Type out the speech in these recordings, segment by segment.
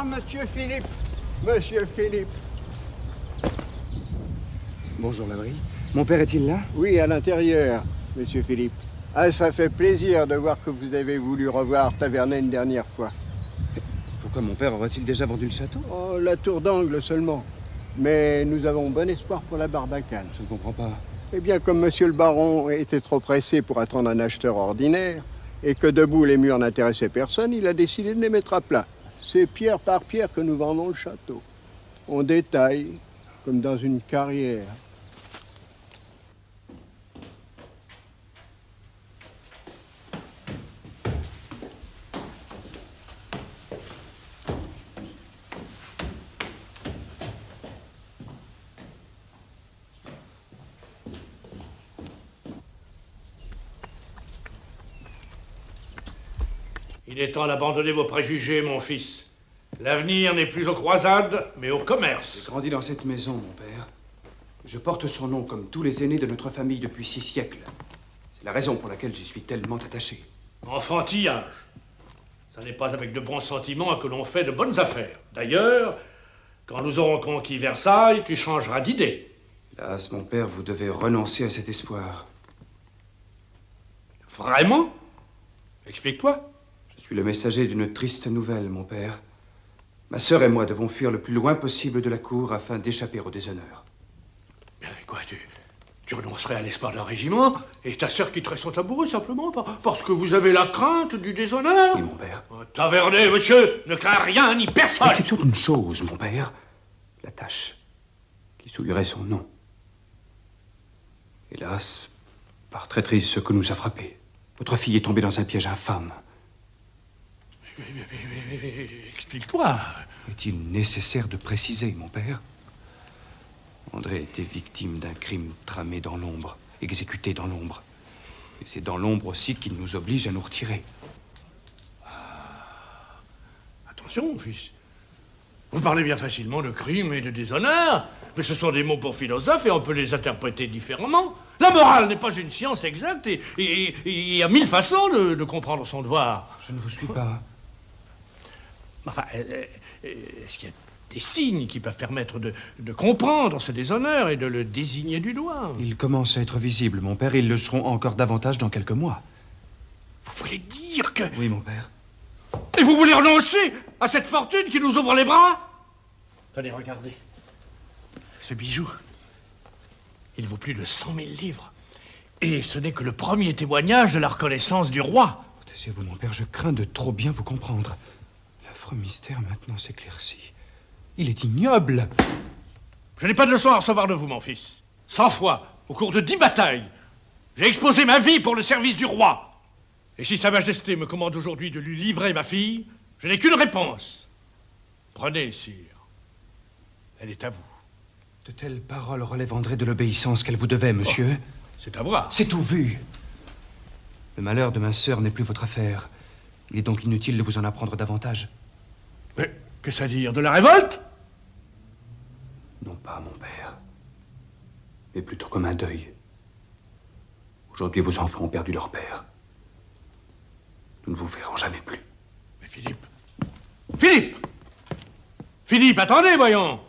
Bonsoir, monsieur Philippe. Monsieur Philippe. Bonjour, Labri. Mon père est-il là? Oui, à l'intérieur, monsieur Philippe. Ah, ça fait plaisir de voir que vous avez voulu revoir Tavernet une dernière fois. Pourquoi mon père aurait-il déjà vendu le château? Oh, la tour d'angle seulement. Mais nous avons bon espoir pour la Barbacane. Je ne comprends pas. Eh bien, comme monsieur le baron était trop pressé pour attendre un acheteur ordinaire, et que debout les murs n'intéressaient personne, il a décidé de les mettre à plat. C'est pierre par pierre que nous vendons le château. On détaille, comme dans une carrière. Il est temps d'abandonner vos préjugés, mon fils. L'avenir n'est plus aux croisades, mais au commerce. J'ai grandi dans cette maison, mon père. Je porte son nom comme tous les aînés de notre famille depuis 6 siècles. C'est la raison pour laquelle j'y suis tellement attaché. Enfantillage. Ça n'est pas avec de bons sentiments que l'on fait de bonnes affaires. D'ailleurs, quand nous aurons conquis Versailles, tu changeras d'idée. Hélas, mon père, vous devez renoncer à cet espoir. Vraiment? Explique-toi. Je suis le messager d'une triste nouvelle, mon père. Ma sœur et moi devons fuir le plus loin possible de la cour afin d'échapper au déshonneur. Bien, quoi, tu renoncerais à l'espoir d'un régiment et ta sœur quitterait son tabouret simplement parce que vous avez la crainte du déshonneur? Oui, mon père. Tavernet, monsieur, ne craint rien ni personne. À exception d'une chose, mon père. La tache qui souillerait son nom. Hélas, par traîtrise, ce que nous a frappé. Votre fille est tombée dans un piège infâme. Mais explique-toi. Est-il nécessaire de préciser, mon père? André était victime d'un crime tramé dans l'ombre, exécuté dans l'ombre. Et c'est dans l'ombre aussi qu'il nous oblige à nous retirer. Attention, fils. Vous parlez bien facilement de crime et de déshonneur, mais ce sont des mots pour philosophes et on peut les interpréter différemment. La morale n'est pas une science exacte et il y a 1000 façons de comprendre son devoir. Je ne vous suis pas. Enfin, est-ce qu'il y a des signes qui peuvent permettre de comprendre ce déshonneur et de le désigner du doigt? Ils commencent à être visibles, mon père, et ils le seront encore davantage dans quelques mois. Vous voulez dire que... Oui, mon père. Et vous voulez renoncer à cette fortune qui nous ouvre les bras? Tenez, regardez. Ce bijou, il vaut plus de 100 000 livres. Et ce n'est que le premier témoignage de la reconnaissance du roi. Taisez-vous, mon père, je crains de trop bien vous comprendre. L'affreux mystère maintenant s'éclaircit. Il est ignoble. Je n'ai pas de leçon à recevoir de vous, mon fils. 100 fois, au cours de 10 batailles, j'ai exposé ma vie pour le service du roi. Et si Sa Majesté me commande aujourd'hui de lui livrer ma fille, je n'ai qu'une réponse. Prenez, sire. Elle est à vous. De telles paroles relèvent André de l'obéissance qu'elle vous devait, monsieur. Oh, c'est à voir. C'est tout vu. Le malheur de ma sœur n'est plus votre affaire. Il est donc inutile de vous en apprendre davantage. Mais qu'est-ce à dire? De la révolte? Non pas, mon père. Mais plutôt comme un deuil. Aujourd'hui, vos enfants ont perdu leur père. Nous ne vous verrons jamais plus. Mais Philippe... Philippe! Philippe, attendez, voyons!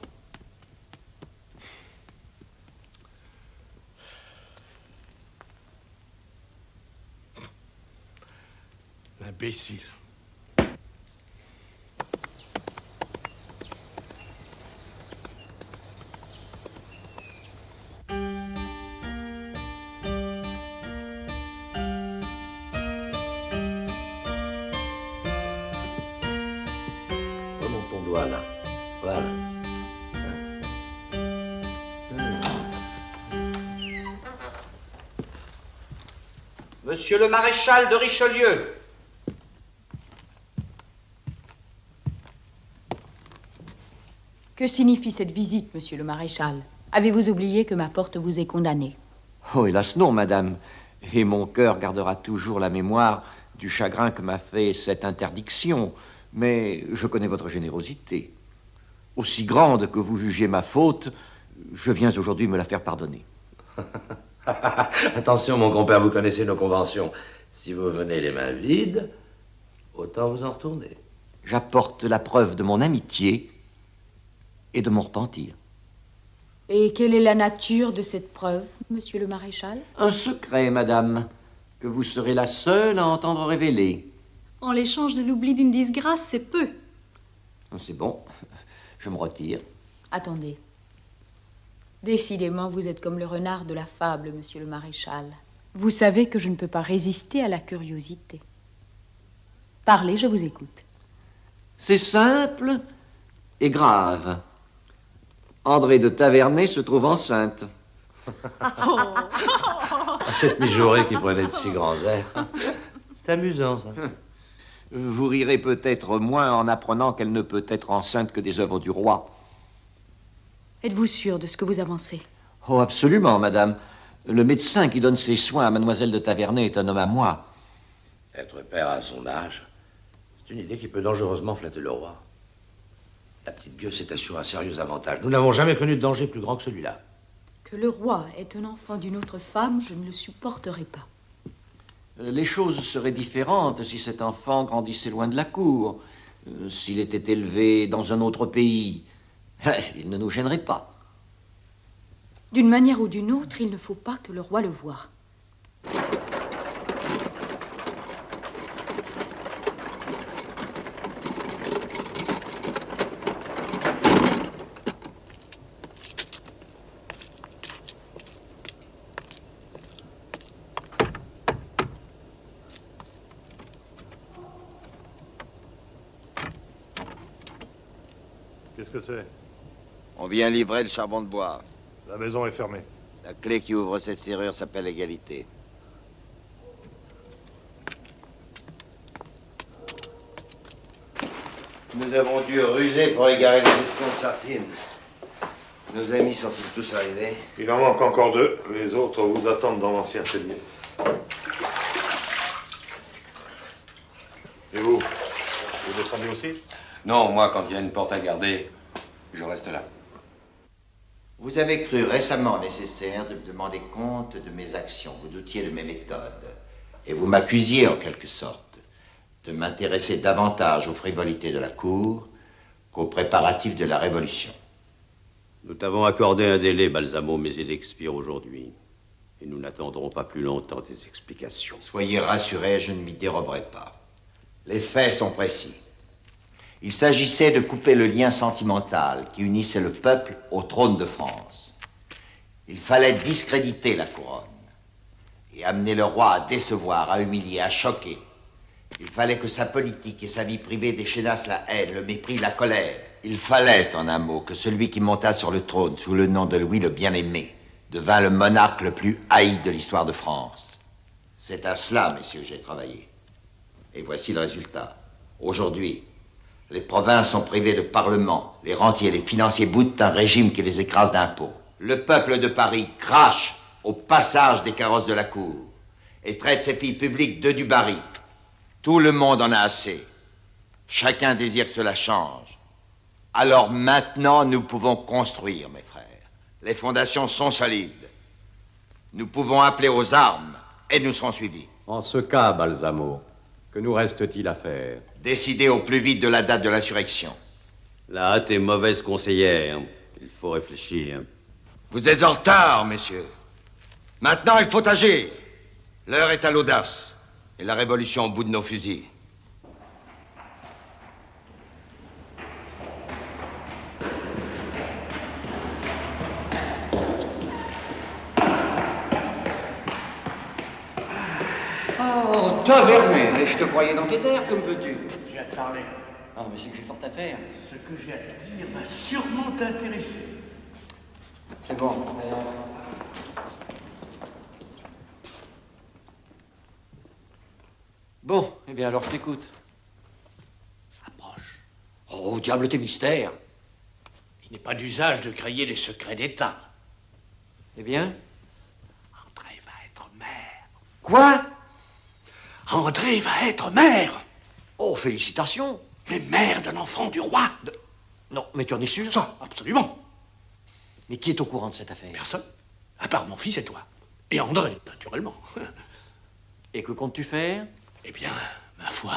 L'imbécile. Remonte ton doigt, là. Voilà. Monsieur le maréchal de Richelieu. Que signifie cette visite, monsieur le maréchal? Avez-vous oublié que ma porte vous est condamnée? Oh, hélas non, madame. Et mon cœur gardera toujours la mémoire du chagrin que m'a fait cette interdiction. Mais je connais votre générosité. Aussi grande que vous jugez ma faute, je viens aujourd'hui me la faire pardonner. Attention, mon compère, vous connaissez nos conventions. Si vous venez les mains vides, autant vous en retourner. J'apporte la preuve de mon amitié et de mon repentir. Et quelle est la nature de cette preuve, monsieur le maréchal? Un secret, madame, que vous serez la seule à entendre révéler. En l'échange de l'oubli d'une disgrâce, c'est peu. C'est bon, je me retire. Attendez. Décidément, vous êtes comme le renard de la fable, monsieur le maréchal. Vous savez que je ne peux pas résister à la curiosité. Parlez, je vous écoute. C'est simple et grave. André de Tavernay se trouve enceinte. Cette mijaurée qui prenait de si grands airs. C'est amusant, ça. Vous rirez peut-être moins en apprenant qu'elle ne peut être enceinte que des œuvres du roi. Êtes-vous sûr de ce que vous avancez? Oh, absolument, madame. Le médecin qui donne ses soins à mademoiselle de Tavernay est un homme à moi. Être père à son âge, c'est une idée qui peut dangereusement flatter le roi. La petite gueule s'est assurée un sérieux avantage. Nous n'avons jamais connu de danger plus grand que celui-là. Que le roi ait un enfant d'une autre femme, je ne le supporterai pas. Les choses seraient différentes si cet enfant grandissait loin de la cour. S'il était élevé dans un autre pays, il ne nous gênerait pas. D'une manière ou d'une autre, il ne faut pas que le roi le voie. Qu'est-ce que c'est? On vient livrer le charbon de bois. La maison est fermée. La clé qui ouvre cette serrure s'appelle égalité. Nous avons dû ruser pour égarer les escomptes de sardines. Nos amis sont-ils tous arrivés? Il en manque encore 2. Les autres vous attendent dans l'ancien cellier. Et vous? Vous descendez aussi? Non, moi, quand il y a une porte à garder, je reste là. Vous avez cru récemment nécessaire de me demander compte de mes actions. Vous doutiez de mes méthodes. Et vous m'accusiez, en quelque sorte, de m'intéresser davantage aux frivolités de la cour qu'aux préparatifs de la Révolution. Nous t'avons accordé un délai, Balsamo, mais il expire aujourd'hui. Et nous n'attendrons pas plus longtemps tes explications. Soyez rassurés, je ne m'y déroberai pas. Les faits sont précis. Il s'agissait de couper le lien sentimental qui unissait le peuple au trône de France. Il fallait discréditer la couronne et amener le roi à décevoir, à humilier, à choquer. Il fallait que sa politique et sa vie privée déchaînassent la haine, le mépris, la colère. Il fallait, en un mot, que celui qui monta sur le trône sous le nom de Louis le Bien-Aimé devint le monarque le plus haï de l'histoire de France. C'est à cela, messieurs, que j'ai travaillé. Et voici le résultat. Aujourd'hui, les provinces sont privées de parlement. Les rentiers et les financiers boutent un régime qui les écrase d'impôts. Le peuple de Paris crache au passage des carrosses de la cour et traite ses filles publiques de du baril. Tout le monde en a assez. Chacun désire que cela change. Alors maintenant, nous pouvons construire, mes frères. Les fondations sont solides. Nous pouvons appeler aux armes et nous serons suivis. En ce cas, Balsamo, que nous reste-t-il à faire? Décider au plus vite de la date de l'insurrection. La hâte est mauvaise conseillère. Il faut réfléchir. Vous êtes en retard, messieurs. Maintenant, il faut agir. L'heure est à l'audace. Et la révolution au bout de nos fusils. Oh, Tavernay, je te croyais dans tes terres, comme veux-tu? J'ai à te parler. Ah, mais c'est que j'ai fort à faire. Ce que j'ai à te dire va sûrement t'intéresser. C'est bon. Bon, eh bien alors je t'écoute. Approche. Oh, diable tes mystères. Il n'est pas d'usage de créer les secrets d'État. Eh bien? André va être maire. Quoi? André va être maire. Oh, félicitations. Mais maire d'un enfant du roi. Non, mais tu en es sûr? Ça, absolument. Mais qui est au courant de cette affaire? Personne. À part mon fils et toi. Et André, naturellement. Et que comptes-tu faire? Eh bien, ma foi,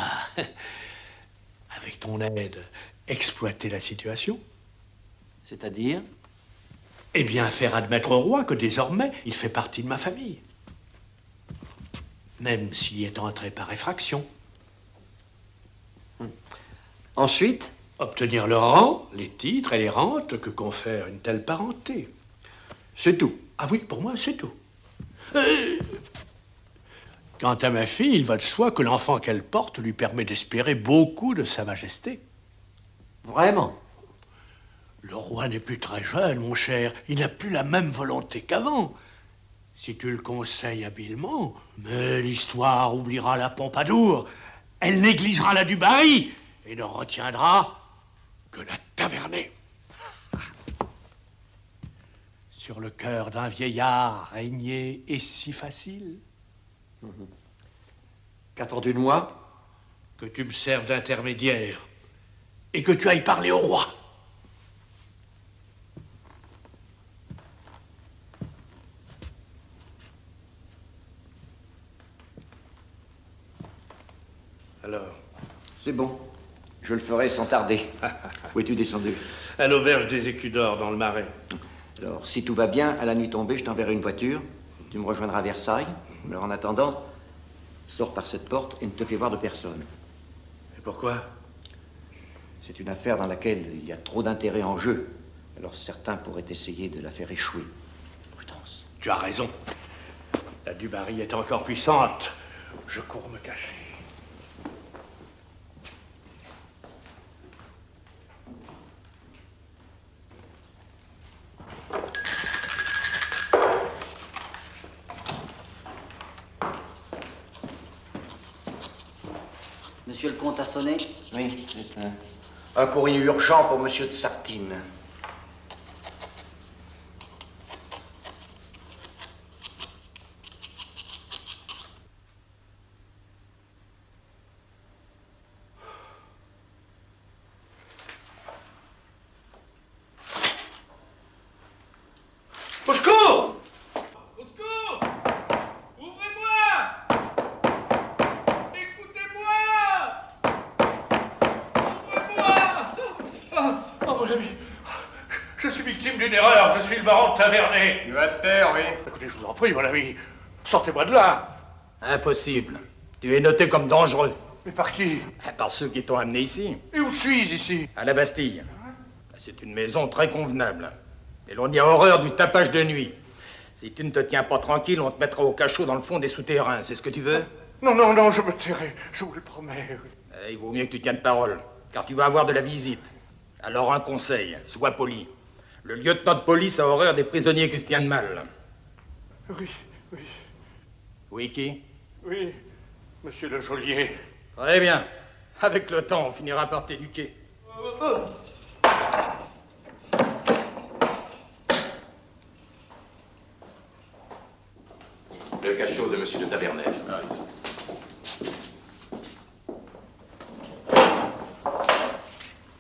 avec ton aide, exploiter la situation. C'est-à-dire? Eh bien, faire admettre au roi que désormais, il fait partie de ma famille. Même s'il est entré par effraction. Ensuite? Obtenir le rang, les titres et les rentes que confère une telle parenté. C'est tout? Ah oui, pour moi, c'est tout. Quant à ma fille, il va de soi que l'enfant qu'elle porte lui permet d'espérer beaucoup de Sa Majesté. Vraiment? Le roi n'est plus très jeune, mon cher. Il n'a plus la même volonté qu'avant. Si tu le conseilles habilement, mais l'histoire oubliera la Pompadour. Elle négligera la du Barry et ne retiendra que la Tavernée. Sur le cœur d'un vieillard, régner est si facile. Qu'attends-tu de moi? Que tu me serves d'intermédiaire et que tu ailles parler au roi. Alors? C'est bon. Je le ferai sans tarder. Où es-tu descendu? À l'auberge des Écus d'Or, dans le Marais. Alors, si tout va bien, à la nuit tombée, je t'enverrai une voiture. Tu me rejoindras à Versailles. Alors, en attendant, sors par cette porte et ne te fais voir de personne. Et pourquoi? C'est une affaire dans laquelle il y a trop d'intérêt en jeu. Alors, certains pourraient essayer de la faire échouer. Prudence. Tu as raison. La du Barry est encore puissante. Je cours me cacher. Monsieur le comte a sonné? Oui, c'est un courrier urgent pour monsieur de Sartine. Au secours! Au secours! Ouvrez-moi! Écoutez-moi! Ouvrez-moi! Oh, mon ami, je suis victime d'une erreur. Je suis le baron de Tavernée. Tu vas te taire, oui. Écoutez, je vous en prie, mon ami. Sortez-moi de là. Impossible. Tu es noté comme dangereux. Mais par qui? Par ceux qui t'ont amené ici. Et où suis-je ici? À la Bastille. C'est une maison très convenable. Et l'on y a horreur du tapage de nuit. Si tu ne te tiens pas tranquille, on te mettra au cachot dans le fond des souterrains. C'est ce que tu veux? Non, non, non, je me tairai. Je vous le promets. Il vaut mieux que tu tiennes parole, car tu vas avoir de la visite. Alors un conseil, sois poli. Le lieutenant de police a horreur des prisonniers qui se tiennent mal. Oui, oui. Oui, qui? Oui, monsieur le geôlier. Très bien. Avec le temps, on finira par t'éduquer. Le cachot de monsieur de Tavernée.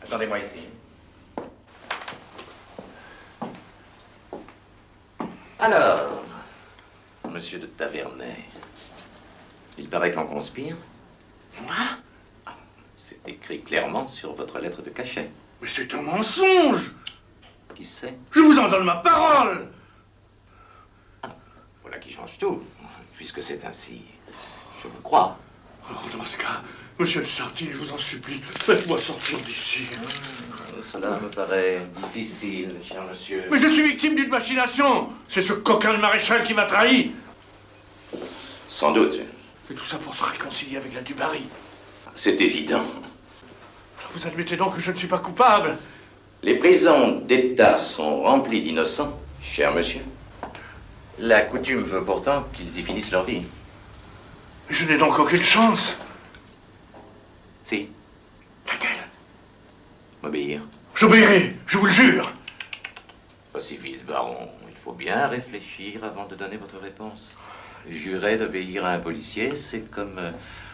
Attendez-moi ici. Alors, monsieur de Tavernée, il paraît qu'on conspire. Moi? C'est écrit clairement sur votre lettre de cachet. Mais c'est un mensonge! Qui sait? Je vous en donne ma parole! Voilà qui change tout. Puisque c'est ainsi, je vous crois. Alors, dans ce cas, monsieur de Sartine, je vous en supplie, faites-moi sortir d'ici. Cela me paraît difficile, cher monsieur. Mais je suis victime d'une machination. C'est ce coquin de maréchal qui m'a trahi. Sans doute. Et tout ça pour se réconcilier avec la du Barry. C'est évident. Alors vous admettez donc que je ne suis pas coupable? Les prisons d'État sont remplies d'innocents, cher monsieur. La coutume veut pourtant qu'ils y finissent leur vie. Je n'ai donc aucune chance. Si. Laquelle? M'obéir. J'obéirai, je vous le jure. Pacifiste, baron. Il faut bien réfléchir avant de donner votre réponse. Jurer d'obéir à un policier, c'est comme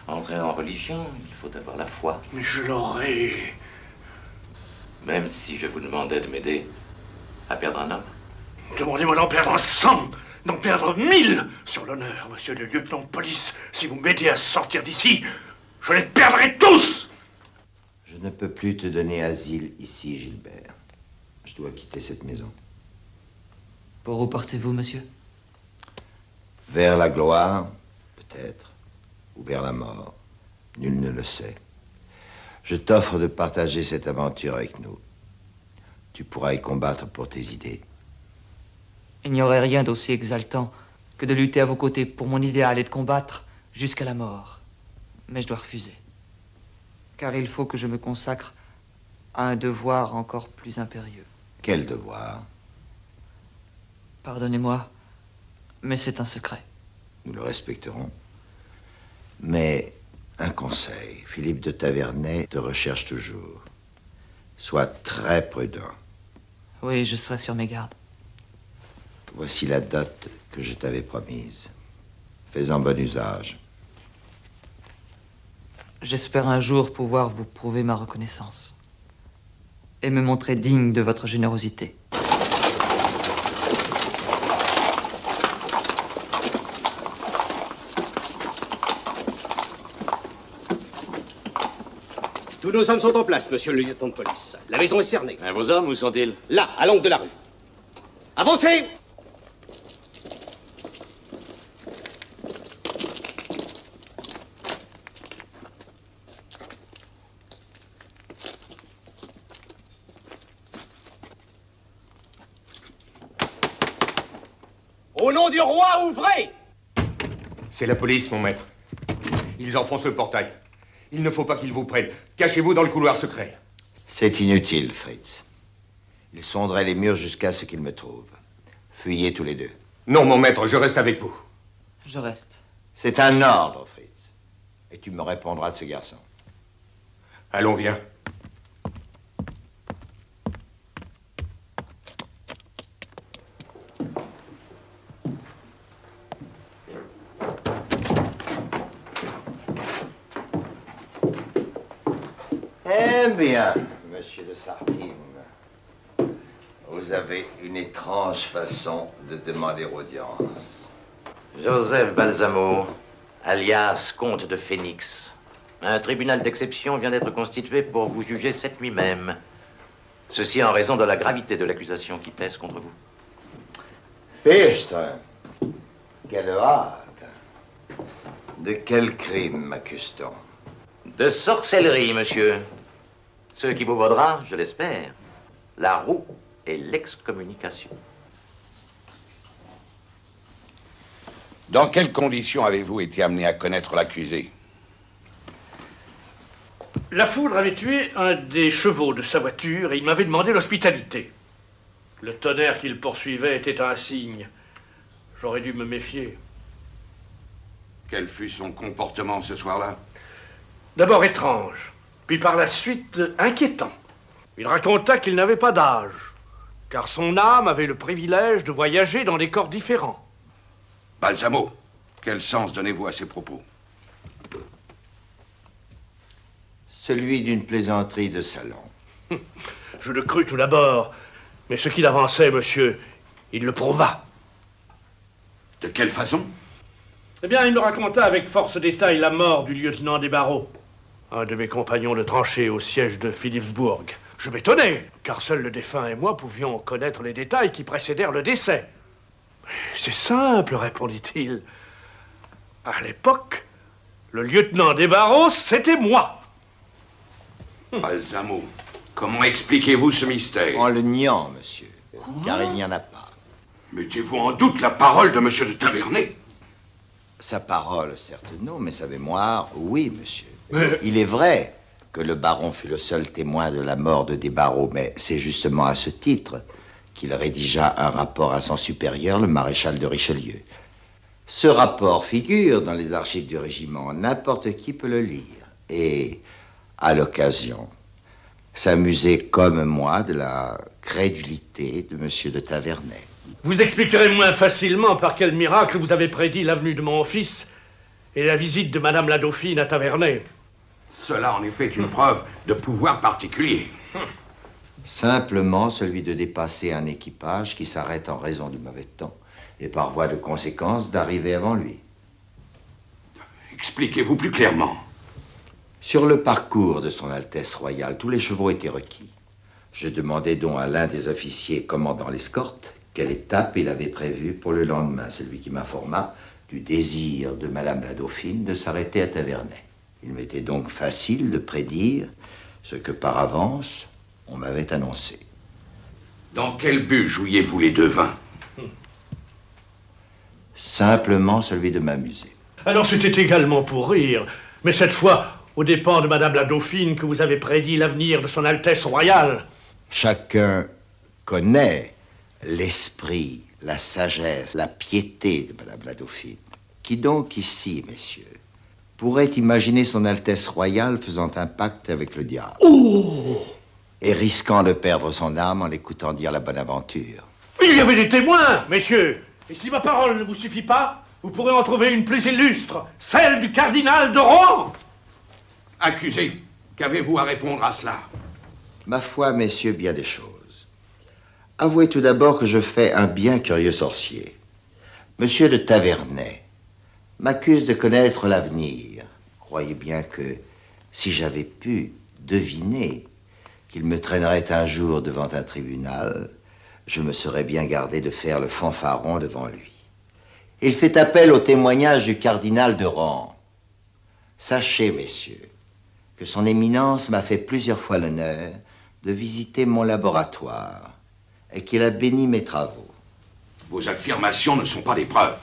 entrer en religion. Il faut avoir la foi. Mais je l'aurai. Même si je vous demandais de m'aider à perdre un homme. Demandez-moi d'en perdre 100, d'en perdre 1000. Sur l'honneur, monsieur le lieutenant de police, si vous m'aidez à sortir d'ici, je les perdrai tous. Je ne peux plus te donner asile ici, Gilbert. Je dois quitter cette maison. Pour où partez-vous, monsieur? Vers la gloire, peut-être, ou vers la mort. Nul ne le sait. Je t'offre de partager cette aventure avec nous. Tu pourras y combattre pour tes idées. Il n'y aurait rien d'aussi exaltant que de lutter à vos côtés pour mon idéal et de combattre jusqu'à la mort. Mais je dois refuser. Car il faut que je me consacre à un devoir encore plus impérieux. Quel devoir? Pardonnez-moi, mais c'est un secret. Nous le respecterons. Mais un conseil, Philippe de Tavernay te recherche toujours. Sois très prudent. Oui, je serai sur mes gardes. Voici la dot que je t'avais promise. Fais-en bon usage. J'espère un jour pouvoir vous prouver ma reconnaissance et me montrer digne de votre générosité. Tous nos hommes sont en place, monsieur le lieutenant de police. La maison est cernée. Vos hommes, où sont-ils? Là, à l'angle de la rue. Avancez! Au nom du roi, ouvrez! C'est la police, mon maître. Ils enfoncent le portail. Il ne faut pas qu'ils vous prennent. Cachez-vous dans le couloir secret. C'est inutile, Fritz. Ils sonderaient les murs jusqu'à ce qu'ils me trouvent. Fuyez tous les deux. Non, mon maître, je reste avec vous. Je reste. C'est un ordre, Fritz. Et tu me répondras de ce garçon. Allons, viens. Eh bien, monsieur de Sartine, vous avez une étrange façon de demander audience. Joseph Balsamo, alias comte de Phénix. Un tribunal d'exception vient d'être constitué pour vous juger cette nuit même. Ceci en raison de la gravité de l'accusation qui pèse contre vous. Fichtre, quelle hâte. De quel crime m'accuse-t-on? De sorcellerie, monsieur. Ce qui vous vaudra, je l'espère, la roue et l'excommunication. Dans quelles conditions avez-vous été amené à connaître l'accusé? La foudre avait tué un des chevaux de sa voiture et il m'avait demandé l'hospitalité. Le tonnerre qu'il poursuivait était un signe. J'aurais dû me méfier. Quel fut son comportement ce soir-là? D'abord étrange, puis par la suite inquiétant. Il raconta qu'il n'avait pas d'âge, car son âme avait le privilège de voyager dans des corps différents. Balsamo, quel sens donnez-vous à ces propos? Celui d'une plaisanterie de salon. Je le crus tout d'abord, mais ce qu'il avançait, monsieur, il le prouva. De quelle façon? Eh bien, il me raconta avec force détail la mort du lieutenant des barreaux, un de mes compagnons de tranchée au siège de Philipsbourg. Je m'étonnais, car seul le défunt et moi pouvions connaître les détails qui précédèrent le décès. C'est simple, répondit-il. À l'époque, le lieutenant des barreaux, c'était moi. Balsamo, comment expliquez-vous ce mystère? En le niant, monsieur, car il n'y en a pas. Mettez-vous en doute la parole de monsieur de Tavernay? Sa parole, certes non, mais sa mémoire, oui, monsieur. Il est vrai que le baron fut le seul témoin de la mort de Desbarreaux, mais c'est justement à ce titre qu'il rédigea un rapport à son supérieur, le maréchal de Richelieu. Ce rapport figure dans les archives du régiment, n'importe qui peut le lire. Et, à l'occasion, s'amuser comme moi de la crédulité de monsieur de Tavernay. Vous expliquerez moins facilement par quel miracle vous avez prédit l'avenue de mon fils et la visite de madame la dauphine à Tavernay. Cela, en effet, est une preuve de pouvoir particulier. Simplement celui de dépasser un équipage qui s'arrête en raison du mauvais temps et par voie de conséquence d'arriver avant lui. Expliquez-vous plus clairement. Sur le parcours de son Altesse royale, tous les chevaux étaient requis. Je demandai donc à l'un des officiers commandant l'escorte quelle étape il avait prévue pour le lendemain. C'est lui qui m'informa du désir de Madame la Dauphine de s'arrêter à Taverney. Il m'était donc facile de prédire ce que par avance on m'avait annoncé. Dans quel but jouiez-vous les devins? Simplement celui de m'amuser. Alors c'était également pour rire, mais cette fois aux dépens de Madame la Dauphine que vous avez prédit l'avenir de son Altesse royale. Chacun connaît l'esprit, la sagesse, la piété de Madame la Dauphine. Qui donc ici, messieurs, pourrait imaginer son Altesse royale faisant un pacte avec le diable? Et risquant de perdre son âme en l'écoutant dire la bonne aventure? Il y avait des témoins, messieurs. Et si ma parole ne vous suffit pas, vous pourrez en trouver une plus illustre, celle du cardinal de Rohan. Accusé, qu'avez-vous à répondre à cela? Ma foi, messieurs, bien des choses. Avouez tout d'abord que je fais un bien curieux sorcier. Monsieur de Taverney m'accuse de connaître l'avenir. Croyez bien que si j'avais pu deviner qu'il me traînerait un jour devant un tribunal, je me serais bien gardé de faire le fanfaron devant lui. Il fait appel au témoignage du cardinal de Rohan. Sachez, messieurs, que son éminence m'a fait plusieurs fois l'honneur de visiter mon laboratoire et qu'il a béni mes travaux. Vos affirmations ne sont pas des preuves.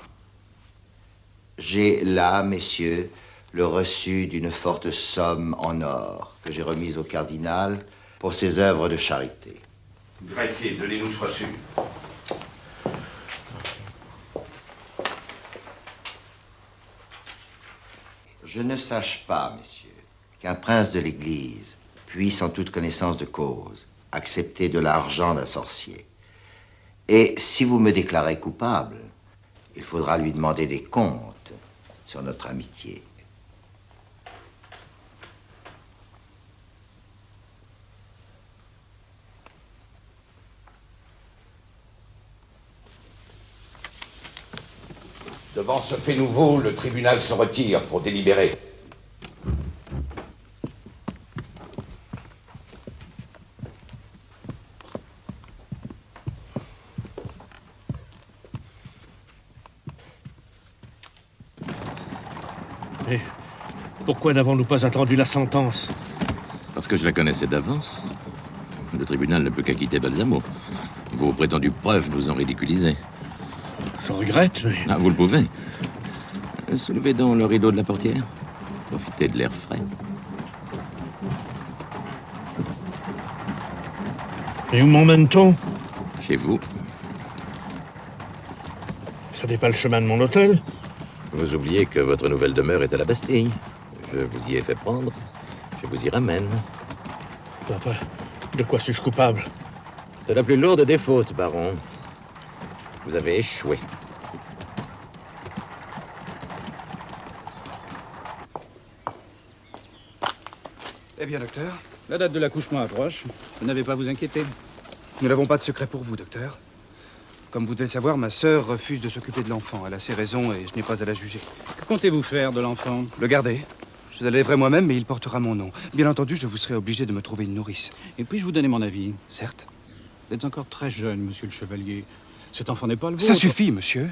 J'ai là, messieurs, le reçu d'une forte somme en or que j'ai remise au cardinal pour ses œuvres de charité. Greffier, donnez-nous ce reçu. Je ne sache pas, messieurs, qu'un prince de l'Église puisse, en toute connaissance de cause, accepter de l'argent d'un sorcier. Et si vous me déclarez coupable, il faudra lui demander des comptes sur notre amitié. Devant ce fait nouveau, le tribunal se retire pour délibérer. Mais pourquoi n'avons-nous pas attendu la sentence? Parce que je la connaissais d'avance. Le tribunal ne peut qu'acquitter Balsamo. Vos prétendues preuves nous ont ridiculisés. Je regrette, mais... Ah, vous le pouvez. Soulevez donc le rideau de la portière. Profitez de l'air frais. Et où m'emmène-t-on? Chez vous. Ce n'est pas le chemin de mon hôtel? Vous oubliez que votre nouvelle demeure est à la Bastille. Je vous y ai fait prendre. Je vous y ramène. Papa, de quoi suis-je coupable? De la plus lourde des fautes, baron. Vous avez échoué. Eh bien, docteur? La date de l'accouchement approche. Vous n'avez pas à vous inquiéter. Nous n'avons pas de secret pour vous, docteur. Comme vous devez le savoir, ma sœur refuse de s'occuper de l'enfant. Elle a ses raisons et je n'ai pas à la juger. Que comptez-vous faire de l'enfant? Le garder. Je l'élèverai moi-même, mais il portera mon nom. Bien entendu, je vous serai obligé de me trouver une nourrice. Et puis-je vous donner mon avis? Certes. Vous êtes encore très jeune, monsieur le chevalier. Cet enfant n'est pas le vôtre. Ça suffit, monsieur.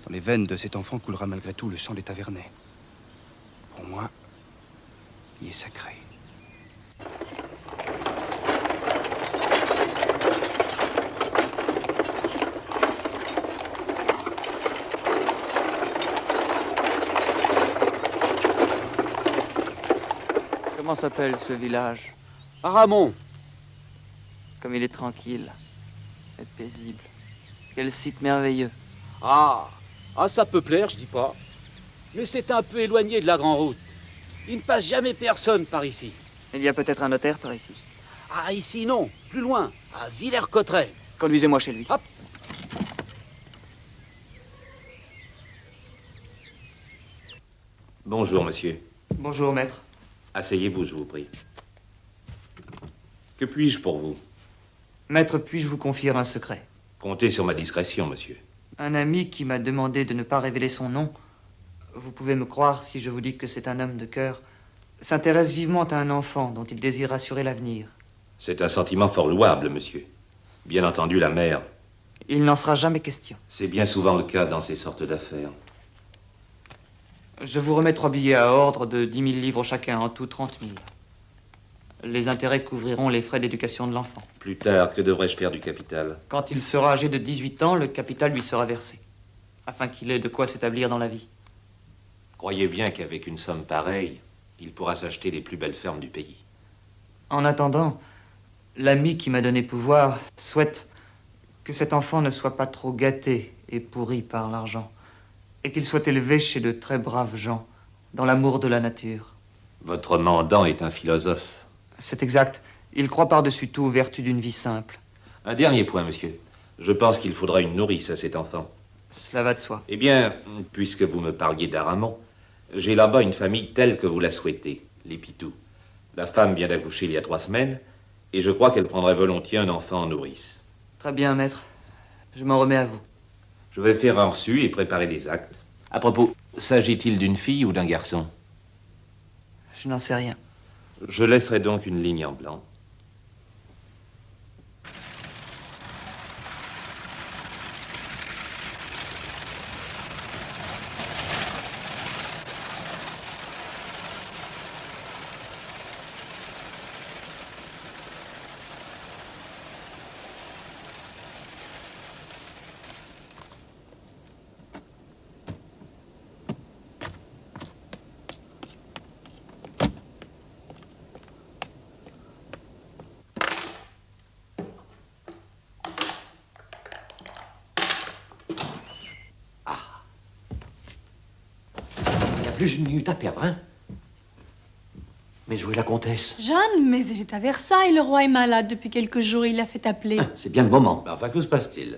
Dans les veines de cet enfant coulera malgré tout le sang des Taverney. Pour moi, il est sacré. Comment s'appelle ce village? Aramon. Comme il est tranquille et paisible. Quel site merveilleux. Ah, ça peut plaire, je dis pas. Mais c'est un peu éloigné de la grande route. Il ne passe jamais personne par ici. Il y a peut-être un notaire par ici. Ah, ici non, plus loin, à Villers-Cotterêts. Conduisez-moi chez lui. Hop. Bonjour, monsieur. Bonjour, maître. Asseyez-vous, je vous prie. Que puis-je pour vous? Maître, puis-je vous confier un secret? Comptez sur ma discrétion, monsieur. Un ami qui m'a demandé de ne pas révéler son nom. Vous pouvez me croire si je vous dis que c'est un homme de cœur. s'intéresse vivement à un enfant dont il désire assurer l'avenir. C'est un sentiment fort louable, monsieur. Bien entendu, la mère. Il n'en sera jamais question. C'est bien souvent le cas dans ces sortes d'affaires. Je vous remets 3 billets à ordre de 10 000 livres chacun, en tout 30 000. Les intérêts couvriront les frais d'éducation de l'enfant. Plus tard, que devrais-je faire du capital? Quand il sera âgé de 18 ans, le capital lui sera versé, afin qu'il ait de quoi s'établir dans la vie. Croyez bien qu'avec une somme pareille, il pourra s'acheter les plus belles fermes du pays. En attendant, l'ami qui m'a donné pouvoir souhaite que cet enfant ne soit pas trop gâté et pourri par l'argent, et qu'il soit élevé chez de très braves gens, dans l'amour de la nature. Votre mandant est un philosophe. C'est exact. Il croit par-dessus tout aux vertus d'une vie simple. Un dernier point, monsieur. Je pense qu'il faudra une nourrice à cet enfant. Cela va de soi. Eh bien, puisque vous me parliez d'Aramon, j'ai là-bas une famille telle que vous la souhaitez, les Pitous. La femme vient d'accoucher il y a 3 semaines, et je crois qu'elle prendrait volontiers un enfant en nourrice. Très bien, maître. Je m'en remets à vous. Je vais faire un reçu et préparer des actes. À propos, s'agit-il d'une fille ou d'un garçon? Je n'en sais rien. Je laisserai donc une ligne en blanc. Plus une minute à perdre, hein? Mais où est la comtesse? Jeanne, mais elle est à Versailles. Le roi est malade depuis quelques jours. Il l'a fait appeler. C'est bien le moment. Enfin, que se passe-t-il?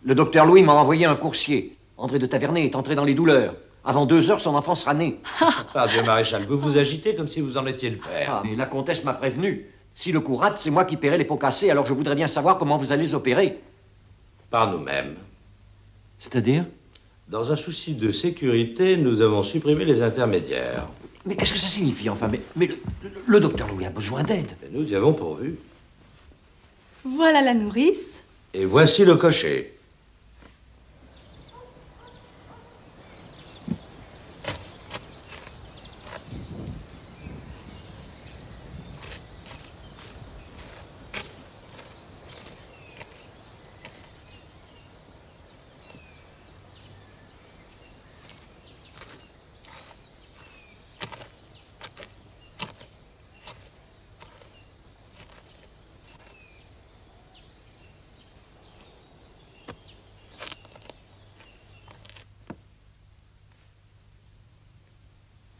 Le docteur Louis m'a envoyé un coursier. André de Tavernay est entré dans les douleurs. Avant 2 heures, son enfant sera né. Pardieu, maréchal, vous vous agitez comme si vous en étiez le père. Ah, mais la comtesse m'a prévenu. Si le coup rate, c'est moi qui paierai les pots cassés, alors je voudrais bien savoir comment vous allez opérer. Par nous-mêmes. C'est-à-dire? Dans un souci de sécurité, nous avons supprimé les intermédiaires. Mais qu'est-ce que ça signifie, enfin? Mais le docteur Louis a besoin d'aide. Nous y avons pourvu. Voilà la nourrice. Et voici le cocher.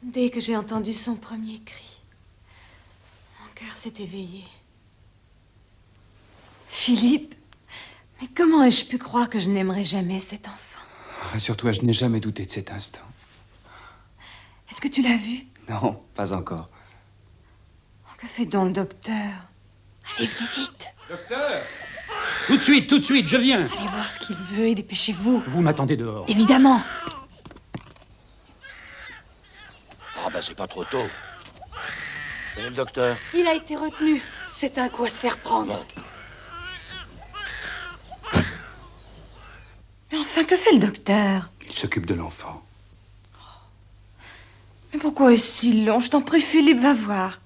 Dès que j'ai entendu son premier cri, mon cœur s'est éveillé. Philippe, mais comment ai-je pu croire que je n'aimerais jamais cet enfant? Rassure-toi, je n'ai jamais douté de cet instant. Est-ce que tu l'as vu? Non, pas encore. Oh, que fait donc le docteur? Allez, venez vite. Docteur! Tout de suite, je viens. Allez voir ce qu'il veut et dépêchez-vous. Vous m'attendez dehors. Évidemment. Ah ben c'est pas trop tôt. Et le docteur? Il a été retenu. C'est un coup à se faire prendre. Mais enfin, que fait le docteur? Il s'occupe de l'enfant. Mais pourquoi est-ce si long? Je t'en prie, Philippe, va voir.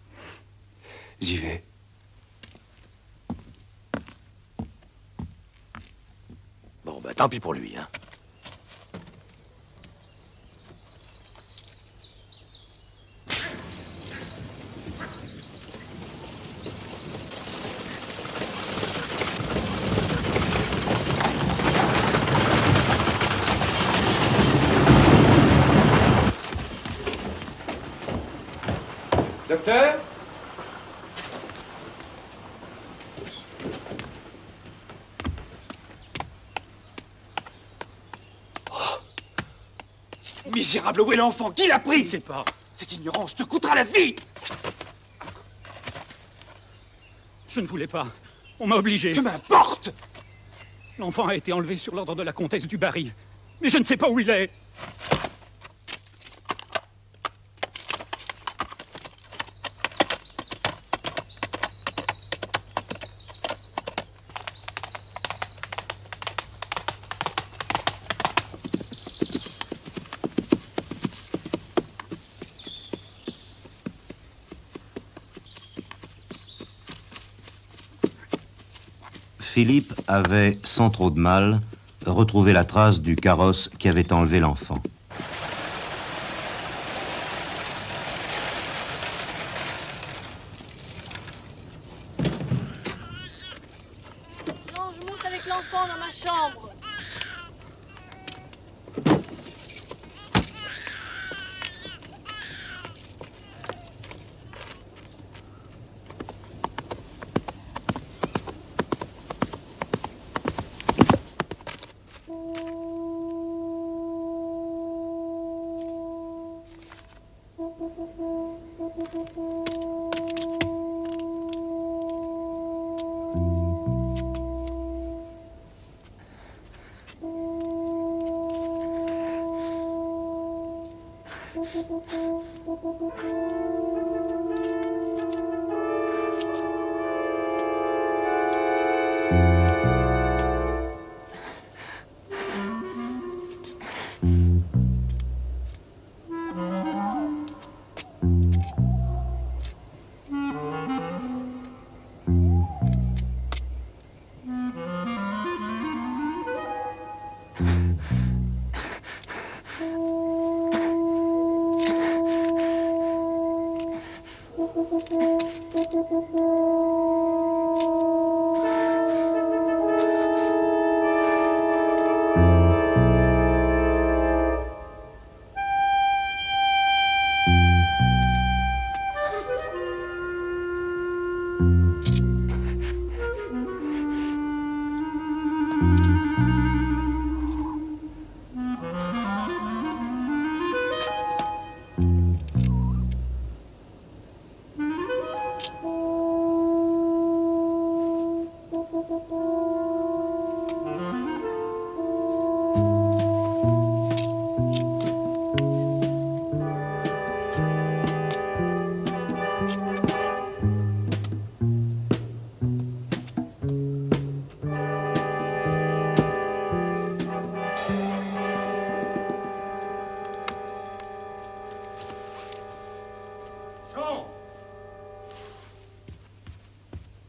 J'y vais. Bon, ben tant pis pour lui, hein. Docteur? Misérable, où est l'enfant? Qui l'a pris? Je ne sais pas. Cette ignorance te coûtera la vie! Je ne voulais pas. On m'a obligé. Que m'importe! L'enfant a été enlevé sur l'ordre de la comtesse du Barry. Mais je ne sais pas où il est. Philippe avait, sans trop de mal, retrouvé la trace du carrosse qui avait enlevé l'enfant. Non, je monte avec l'enfant dans ma chambre.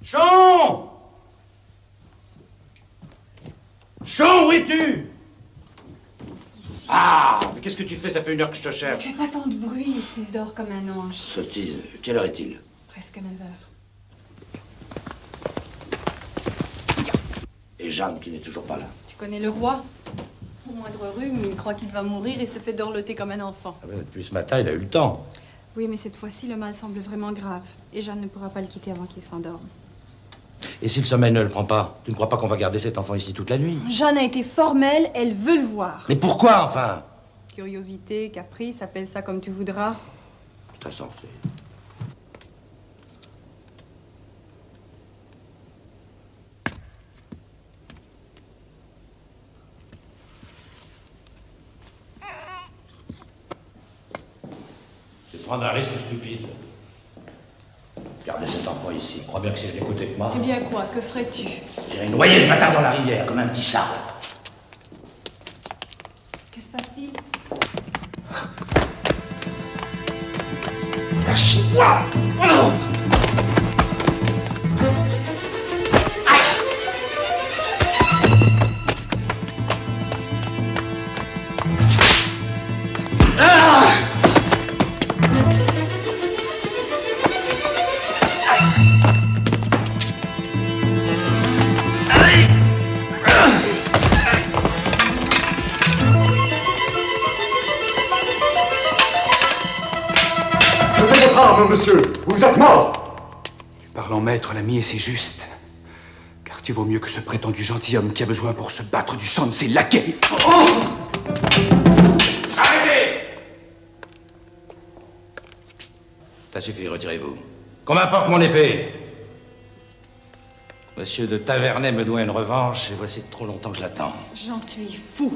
Chon! Chon, où es-tu? Ici. Ah! Mais qu'est-ce que tu fais? Ça fait 1 heure que je te Ne cherche. fais pas tant de bruit, il dort comme un ange. Sottise, quelle heure est-il? Presque 9 heures. Et Jeanne qui n'est toujours pas là. Tu connais le roi? Au moindre rhume, il croit qu'il va mourir et se fait dorloter comme un enfant. Ah ouais, depuis ce matin, il a eu le temps. Oui, mais cette fois-ci, le mal semble vraiment grave. Et Jeanne ne pourra pas le quitter avant qu'il s'endorme. Et si le sommeil ne le prend pas, tu ne crois pas qu'on va garder cet enfant ici toute la nuit? Jeanne a été formelle, elle veut le voir. Mais pourquoi, enfin? Curiosité, caprice, appelle ça comme tu voudras. C'est insensé. C'est prendre un risque stupide. Gardez cet enfant ici. Je crois bien que si je l'écoutais que moi... Eh bien quoi, que ferais-tu? J'irais noyer ce matin dans la rivière, comme un petit chat. Que se passe-t-il? Lâchez-moi! Oh! Monsieur, vous êtes mort! Tu parles en maître, l'ami, et c'est juste. Car tu vaux mieux que ce prétendu gentilhomme qui a besoin pour se battre du sang de ses laquais. Oh! Arrêtez! Ça suffit, retirez-vous. Qu'on m'apporte mon épée. Monsieur de Tavernay me doit une revanche, et voici trop longtemps que je l'attends. Jean, tu es fou.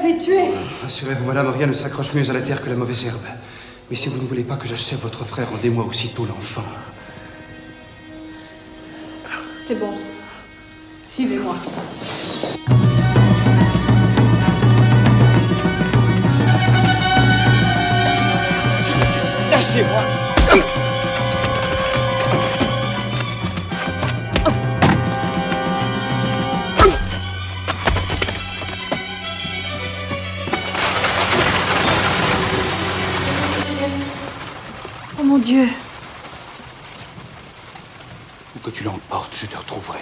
l'avez tué. Rassurez-vous, madame, rien ne s'accroche mieux à la terre que la mauvaise herbe. Mais si vous ne voulez pas que j'achève votre frère, rendez-moi aussitôt l'enfant. C'est bon. Suivez-moi. Lâchez-moi. Oh mon Dieu. Où que tu l'emportes, je te retrouverai.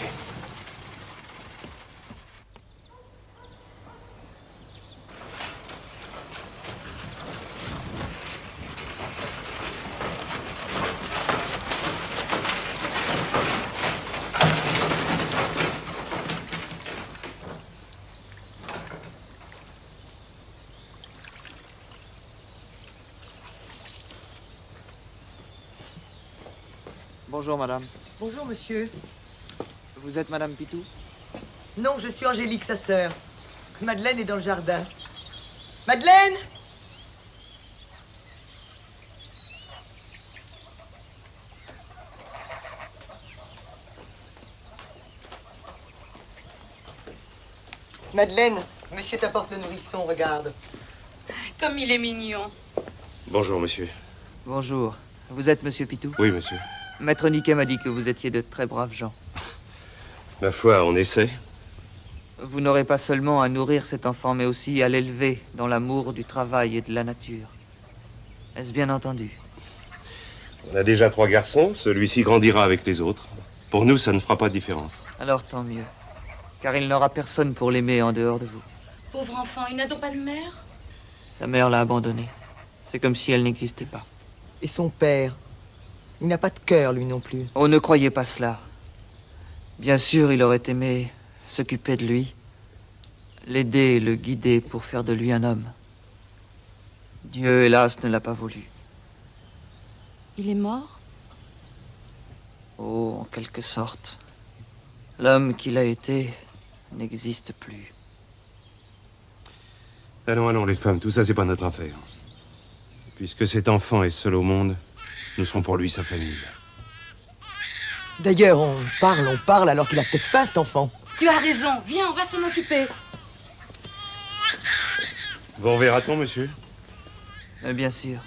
Bonjour, madame. Bonjour, monsieur. Vous êtes madame Pitou? Non, je suis Angélique, sa sœur. Madeleine est dans le jardin. Madeleine! Madeleine, monsieur t'apporte le nourrisson, regarde. Comme il est mignon. Bonjour, monsieur. Bonjour. Vous êtes monsieur Pitou? Oui, monsieur. Maître Niquet m'a dit que vous étiez de très braves gens. Ma foi, on essaie. Vous n'aurez pas seulement à nourrir cet enfant, mais aussi à l'élever dans l'amour du travail et de la nature. Est-ce bien entendu? On a déjà 3 garçons, celui-ci grandira avec les autres. Pour nous, ça ne fera pas de différence. Alors tant mieux, car il n'aura personne pour l'aimer en dehors de vous. Pauvre enfant, il n'a donc pas de mère? Sa mère l'a abandonné. C'est comme si elle n'existait pas. Et son père? Il n'a pas de cœur, lui non plus. Oh, ne croyez pas cela. Bien sûr, il aurait aimé s'occuper de lui, l'aider, le guider pour faire de lui un homme. Dieu, hélas, ne l'a pas voulu. Il est mort? Oh, en quelque sorte. L'homme qu'il a été n'existe plus. Allons, allons, les femmes, tout ça, c'est pas notre affaire. Puisque cet enfant est seul au monde, nous serons pour lui sa famille. D'ailleurs, on parle alors qu'il a peut-être faim, cet enfant. Tu as raison. Viens, on va s'en occuper. Vous reverra-t-on, monsieur? Bien sûr.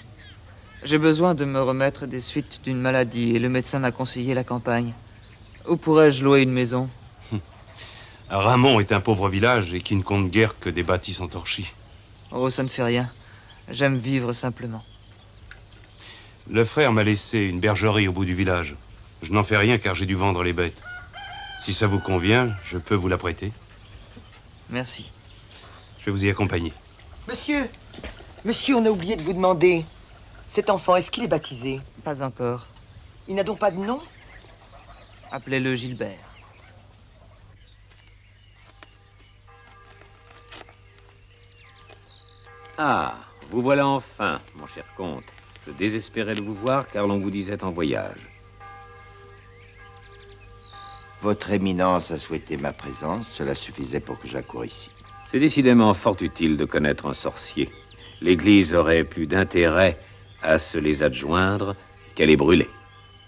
J'ai besoin de me remettre des suites d'une maladie et le médecin m'a conseillé la campagne. Où pourrais-je louer une maison? Ramon est un pauvre village et qui ne compte guère que des bâtisses entorchis. Oh, ça ne fait rien. J'aime vivre simplement. Le frère m'a laissé une bergerie au bout du village. Je n'en fais rien car j'ai dû vendre les bêtes. Si ça vous convient, je peux vous la prêter. Merci. Je vais vous y accompagner. Monsieur, on a oublié de vous demander. Cet enfant, est-ce qu'il est baptisé? Pas encore. Il n'a donc pas de nom? Appelez-le Gilbert. Ah, vous voilà enfin, mon cher comte. Je désespérais de vous voir car l'on vous disait en voyage. Votre éminence a souhaité ma présence, cela suffisait pour que j'accoure ici. C'est décidément fort utile de connaître un sorcier. L'Église aurait plus d'intérêt à se les adjoindre qu'à les brûler.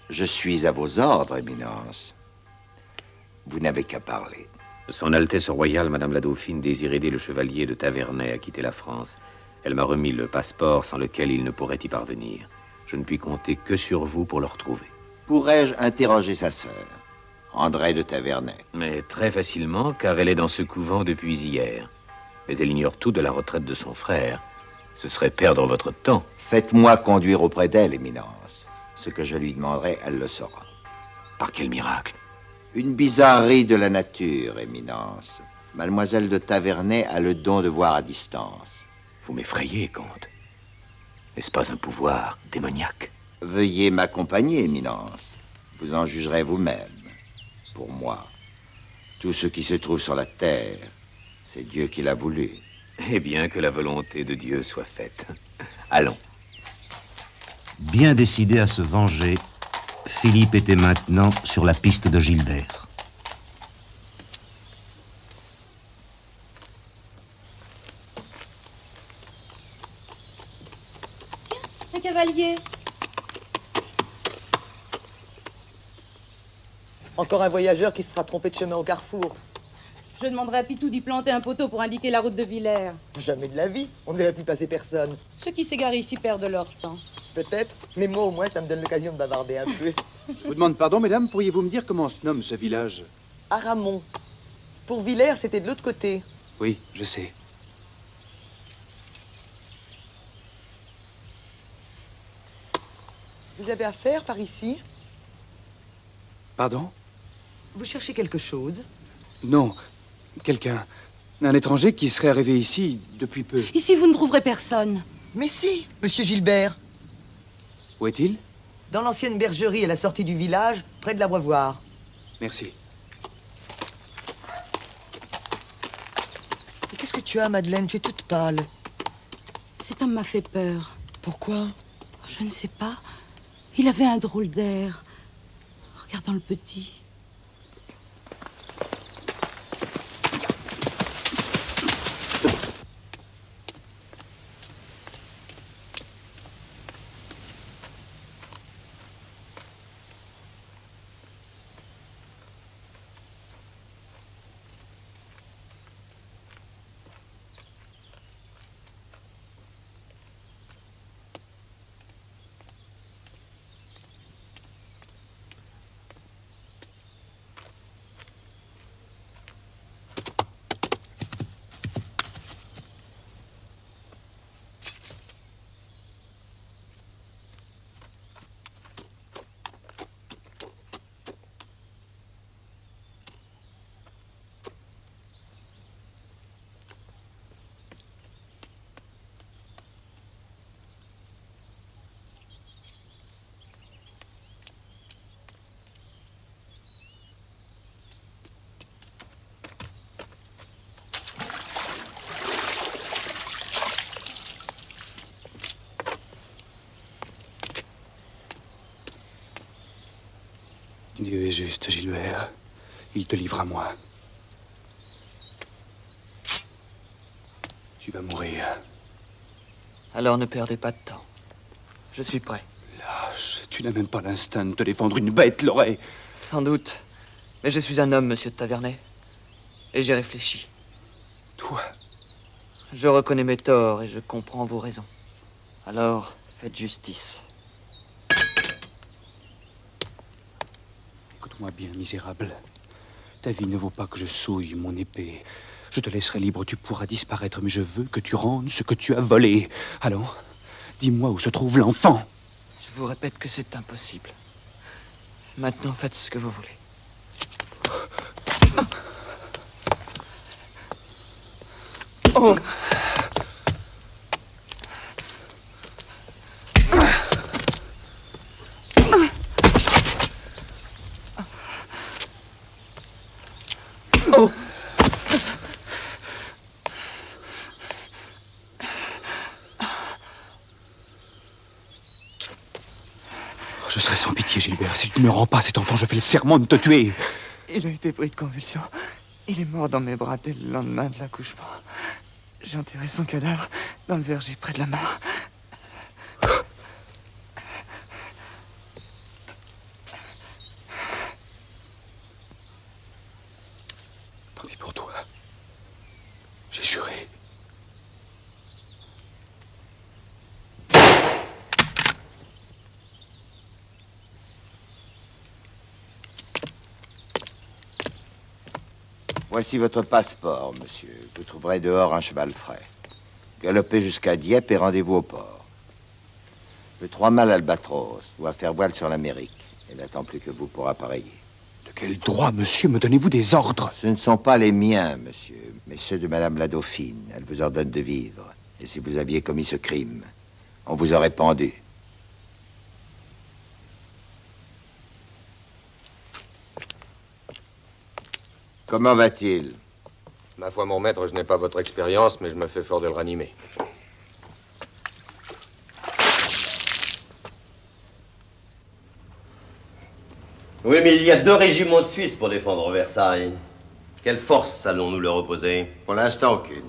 Je suis à vos ordres, éminence. Vous n'avez qu'à parler. Son Altesse royale, Madame la Dauphine, désire aider le chevalier de Tavernay à quitter la France. Elle m'a remis le passeport sans lequel il ne pourrait y parvenir. Je ne puis compter que sur vous pour le retrouver. Pourrais-je interroger sa sœur, André de Tavernay? Mais très facilement, car elle est dans ce couvent depuis hier. Mais elle ignore tout de la retraite de son frère. Ce serait perdre votre temps. Faites-moi conduire auprès d'elle, éminence. Ce que je lui demanderai, elle le saura. Par quel miracle? Une bizarrerie de la nature, éminence. Mademoiselle de Tavernay a le don de voir à distance. Vous m'effrayez, comte. N'est-ce pas un pouvoir démoniaque? Veuillez m'accompagner, éminence. Vous en jugerez vous-même. Pour moi, tout ce qui se trouve sur la terre, c'est Dieu qui l'a voulu. Eh bien, que la volonté de Dieu soit faite. Allons. Bien décidé à se venger, Philippe était maintenant sur la piste de Gilbert. cavalier. Encore un voyageur qui se sera trompé de chemin au carrefour. Je demanderai à Pitou d'y planter un poteau pour indiquer la route de Villers. Jamais de la vie. On ne verrait plus passer personne. Ceux qui s'égarent ici perdent leur temps. Peut-être, mais moi au moins ça me donne l'occasion de bavarder un peu. Je vous demande pardon, mesdames, pourriez-vous me dire comment se nomme ce village? Aramon. Pour Villers, c'était de l'autre côté. Oui, je sais. Vous avez affaire par ici? Pardon? Vous cherchez quelque chose? Non, quelqu'un. Un étranger qui serait arrivé ici depuis peu. Ici, vous ne trouverez personne. Mais si, monsieur Gilbert. Où est-il? Dans l'ancienne bergerie à la sortie du village, près de l'abreuvoir. Merci. Et qu'est-ce que tu as, Madeleine? Tu es toute pâle. Cet homme m'a fait peur. Pourquoi? Je ne sais pas. Il avait un drôle d'air. Regardons le petit. Dieu est juste, Gilbert. Il te livre à moi. Tu vas mourir. Alors ne perdez pas de temps. Je suis prêt. Lâche, tu n'as même pas l'instinct de te défendre une bête, l'aurait. Sans doute. Mais je suis un homme, monsieur de Tavernay. Et j'ai réfléchi. Toi? Je reconnais mes torts et je comprends vos raisons. Alors, faites justice. Écoute-moi bien, misérable. Ta vie ne vaut pas que je souille mon épée. Je te laisserai libre, tu pourras disparaître, mais je veux que tu rendes ce que tu as volé. Allons, dis-moi où se trouve l'enfant. Je vous répète que c'est impossible. Maintenant, faites ce que vous voulez. Oh! Oh! Je serai sans pitié, Gilbert. Si tu ne me rends pas cet enfant, je fais le serment de te tuer. Il a été pris de convulsions. Il est mort dans mes bras dès le lendemain de l'accouchement. J'ai enterré son cadavre dans le verger près de la mare. Tant pis pour toi. J'ai juré. Voici votre passeport, monsieur. Vous trouverez dehors un cheval frais. Galopez jusqu'à Dieppe et rendez-vous au port. Le 3 mâles Albatros doit faire voile sur l'Amérique. Il n'attend plus que vous pour appareiller. De quel droit, monsieur, me donnez-vous des ordres? Ce ne sont pas les miens, monsieur, mais ceux de Madame la Dauphine. Elle vous ordonne de vivre. Et si vous aviez commis ce crime, on vous aurait pendu. Comment va-t-il? Ma foi, mon maître, je n'ai pas votre expérience, mais je me fais fort de le ranimer. Oui, mais il y a 2 régiments de Suisse pour défendre Versailles. Quelle force allons-nous leur opposer? Pour l'instant, aucune.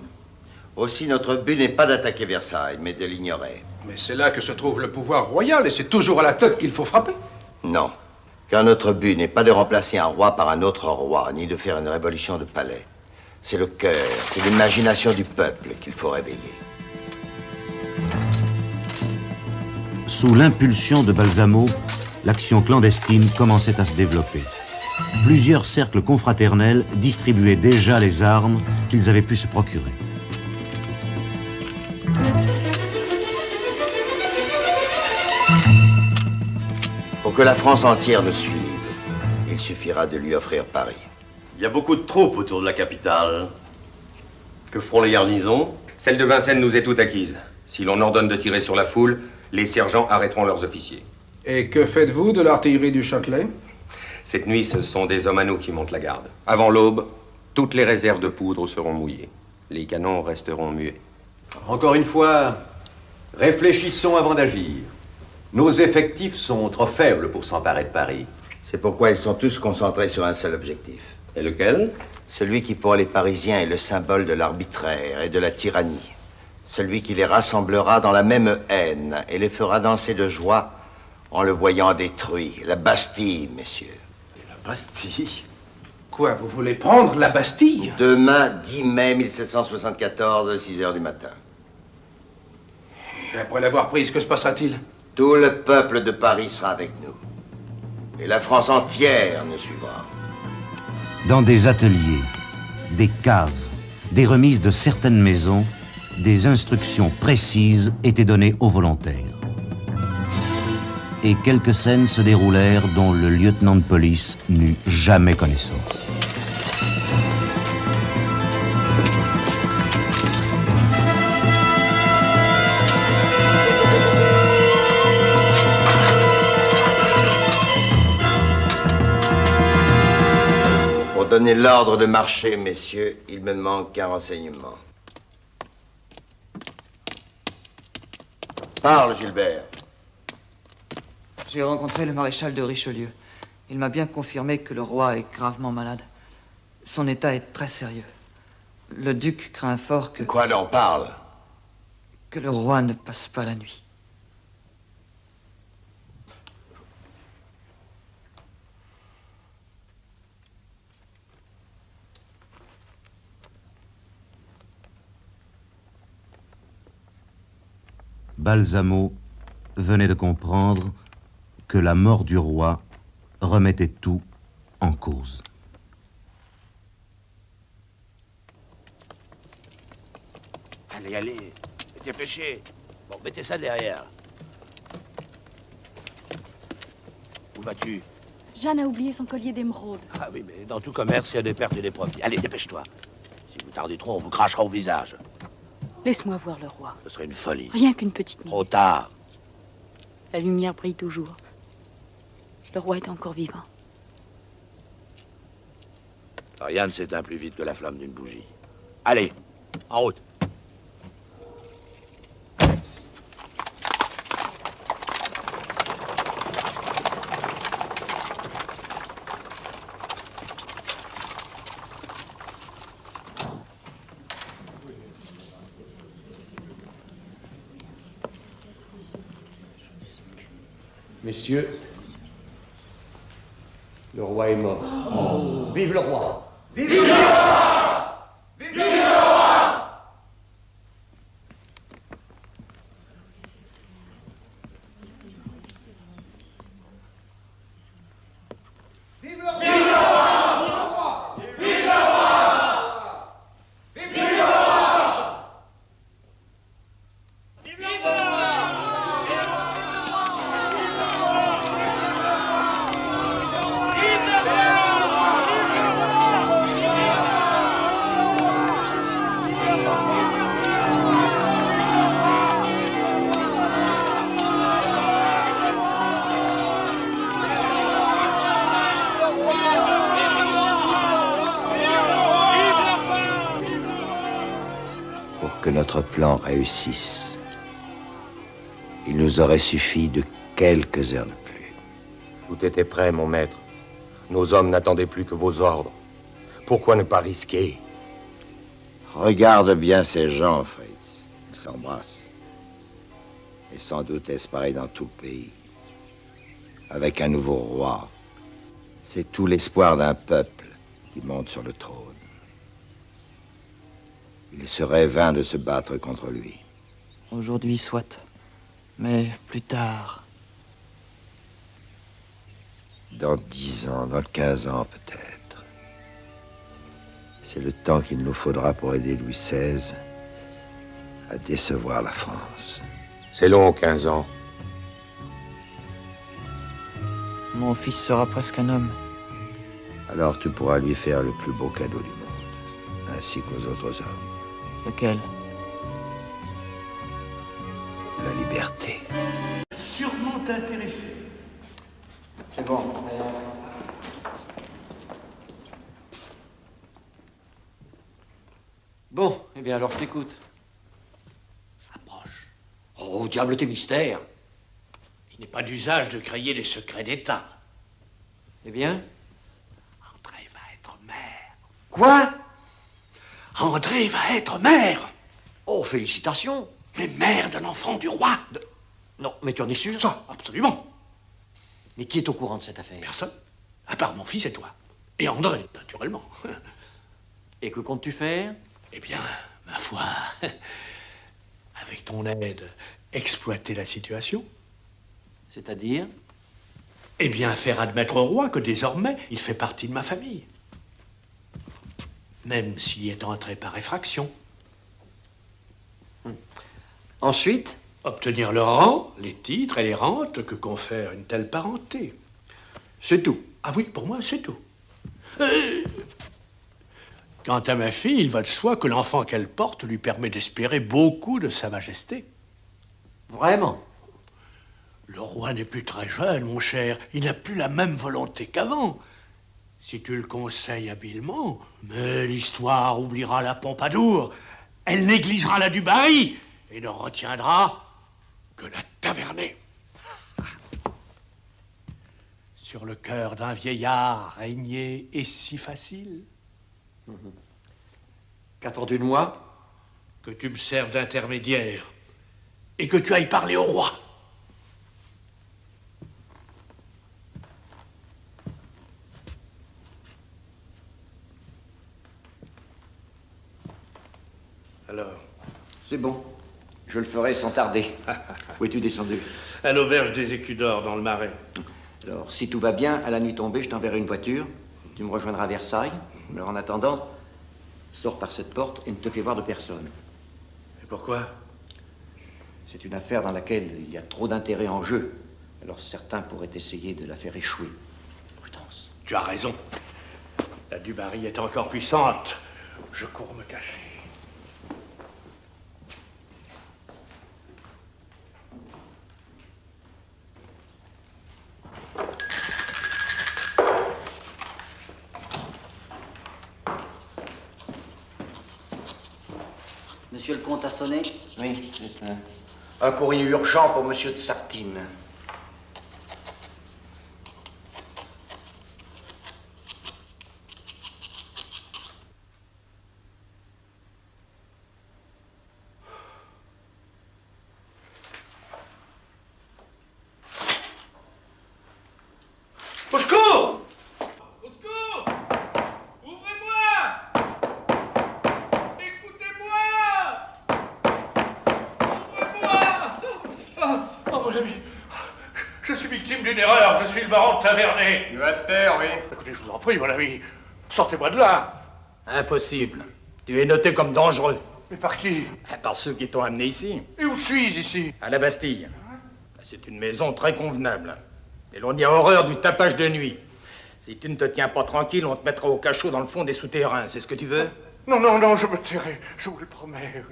Aussi, notre but n'est pas d'attaquer Versailles, mais de l'ignorer. Mais c'est là que se trouve le pouvoir royal, et c'est toujours à la tête qu'il faut frapper. Non, car notre but n'est pas de remplacer un roi par un autre roi, ni de faire une révolution de palais. C'est le cœur, c'est l'imagination du peuple qu'il faut réveiller. Sous l'impulsion de Balsamo, l'action clandestine commençait à se développer. Plusieurs cercles confraternels distribuaient déjà les armes qu'ils avaient pu se procurer. Pour que la France entière nous suive, il suffira de lui offrir Paris. Il y a beaucoup de troupes autour de la capitale. Que feront les garnisons? Celle de Vincennes nous est toute acquise. Si l'on ordonne de tirer sur la foule, les sergents arrêteront leurs officiers. Et que faites-vous de l'artillerie du Châtelet? Cette nuit, ce sont des hommes à nous qui montent la garde. Avant l'aube, toutes les réserves de poudre seront mouillées. Les canons resteront muets. Encore une fois, réfléchissons avant d'agir. Nos effectifs sont trop faibles pour s'emparer de Paris. C'est pourquoi ils sont tous concentrés sur un seul objectif. Et lequel? Celui qui, pour les Parisiens, est le symbole de l'arbitraire et de la tyrannie. Celui qui les rassemblera dans la même haine et les fera danser de joie en le voyant détruit. La Bastille, messieurs. La Bastille? Quoi, vous voulez prendre la Bastille? Demain, 10 mai 1774, 6 heures du matin. Et après l'avoir prise, que se passera-t-il? Tout le peuple de Paris sera avec nous. Et la France entière nous suivra. Dans des ateliers, des caves, des remises de certaines maisons, des instructions précises étaient données aux volontaires. Et quelques scènes se déroulèrent dont le lieutenant de police n'eut jamais connaissance. Pour donner l'ordre de marcher, messieurs, il me manque un renseignement. Parle, Gilbert. J'ai rencontré le maréchal de Richelieu. Il m'a bien confirmé que le roi est gravement malade. Son état est très sérieux. Le duc craint fort que... Quoi donc, parle? Que le roi ne passe pas la nuit. Balsamo venait de comprendre que la mort du roi remettait tout en cause. Allez, allez, dépêchez. Bon, mettez ça derrière. Où vas-tu? Jeanne a oublié son collier d'émeraude. Ah oui, mais dans tout commerce, il y a des pertes et des profits. Allez, dépêche-toi. Si vous tardez trop, on vous crachera au visage. Laisse-moi voir le roi. Ce serait une folie. Rien qu'une petite minute. Trop tard. La lumière brille toujours. Le roi est encore vivant. Rien ne s'éteint plus vite que la flamme d'une bougie. Allez, en route. Messieurs, le roi est mort. Oh. Vive le roi! Vive le roi! Vive le roi! Vive le roi! Vive le roi! Vive le roi! Vive le roi! Vive le roi! Pour que notre plan réussisse, il nous aurait suffi de quelques heures de plus. Tout était prêt, mon maître. Nos hommes n'attendaient plus que vos ordres. Pourquoi ne pas risquer? Regarde bien ces gens, Fritz. Ils s'embrassent. Et sans doute est-ce pareil dans tout le pays. Avec un nouveau roi, c'est tout l'espoir d'un peuple qui monte sur le trône. Il serait vain de se battre contre lui. Aujourd'hui, soit. Mais plus tard. Dans 10 ans, dans 15 ans peut-être. C'est le temps qu'il nous faudra pour aider Louis XVI à décevoir la France. C'est long, 15 ans. Mon fils sera presque un homme. Alors tu pourras lui faire le plus beau cadeau du monde, ainsi qu'aux autres hommes. Lequel? La liberté. Sûrement intéressé. C'est bon. Bon, eh bien alors je t'écoute. Approche. Oh, diable tes mystères. Il n'est pas d'usage de créer les secrets d'État. Eh bien? André va être maire. Quoi? André va être maire. Oh, félicitations. Mais maire d'un enfant du roi. Non, mais tu en es sûr? Ça, absolument. Mais qui est au courant de cette affaire? Personne. À part mon fils et toi. Et André, naturellement. Et que comptes-tu faire? Eh bien, ma foi, avec ton aide, exploiter la situation. C'est-à-dire? Eh bien, faire admettre au roi que désormais, il fait partie de ma famille. Même s'il est entré par effraction. Ensuite? Obtenir le rang, les titres et les rentes que confère une telle parenté. C'est tout? Ah oui, pour moi, c'est tout. Quant à ma fille, il va de soi que l'enfant qu'elle porte lui permet d'espérer beaucoup de Sa Majesté. Vraiment? Le roi n'est plus très jeune, mon cher. Il n'a plus la même volonté qu'avant. Si tu le conseilles habilement, mais l'histoire oubliera la Pompadour. Elle négligera la Dubarry et ne retiendra que la Tavernée. Sur le cœur d'un vieillard, régner est si facile. Qu'attends-tu de moi? Que tu me serves d'intermédiaire et que tu ailles parler au roi. Alors? C'est bon. Je le ferai sans tarder. Où es-tu descendu? À l'auberge des Écus d'Or, dans le Marais. Alors, si tout va bien, à la nuit tombée, je t'enverrai une voiture. Tu me rejoindras à Versailles. Alors, en attendant, sors par cette porte et ne te fais voir de personne. Et pourquoi? C'est une affaire dans laquelle il y a trop d'intérêt en jeu. Alors, certains pourraient essayer de la faire échouer. Prudence. Tu as raison. La Dubarry est encore puissante. Je cours me cacher. Monsieur le comte a sonné? Oui, c'est un courrier urgent pour monsieur de Sartine. Au secours! Au secours! Ouvrez-moi! Écoutez-moi! Ouvrez-moi! Oh, mon ami, je suis victime d'une erreur. Je suis le baron de Taverney. Tu vas te taire, oui. Écoutez, je vous en prie, mon ami. Sortez-moi de là. Impossible. Tu es noté comme dangereux. Mais par qui? Par ceux qui t'ont amené ici. Et où suis-je ici? À la Bastille. C'est une maison très convenable. Et l'on y a horreur du tapage de nuit. Si tu ne te tiens pas tranquille, on te mettra au cachot dans le fond des souterrains. C'est ce que tu veux? Non, non, non, je me tairai. Je vous le promets.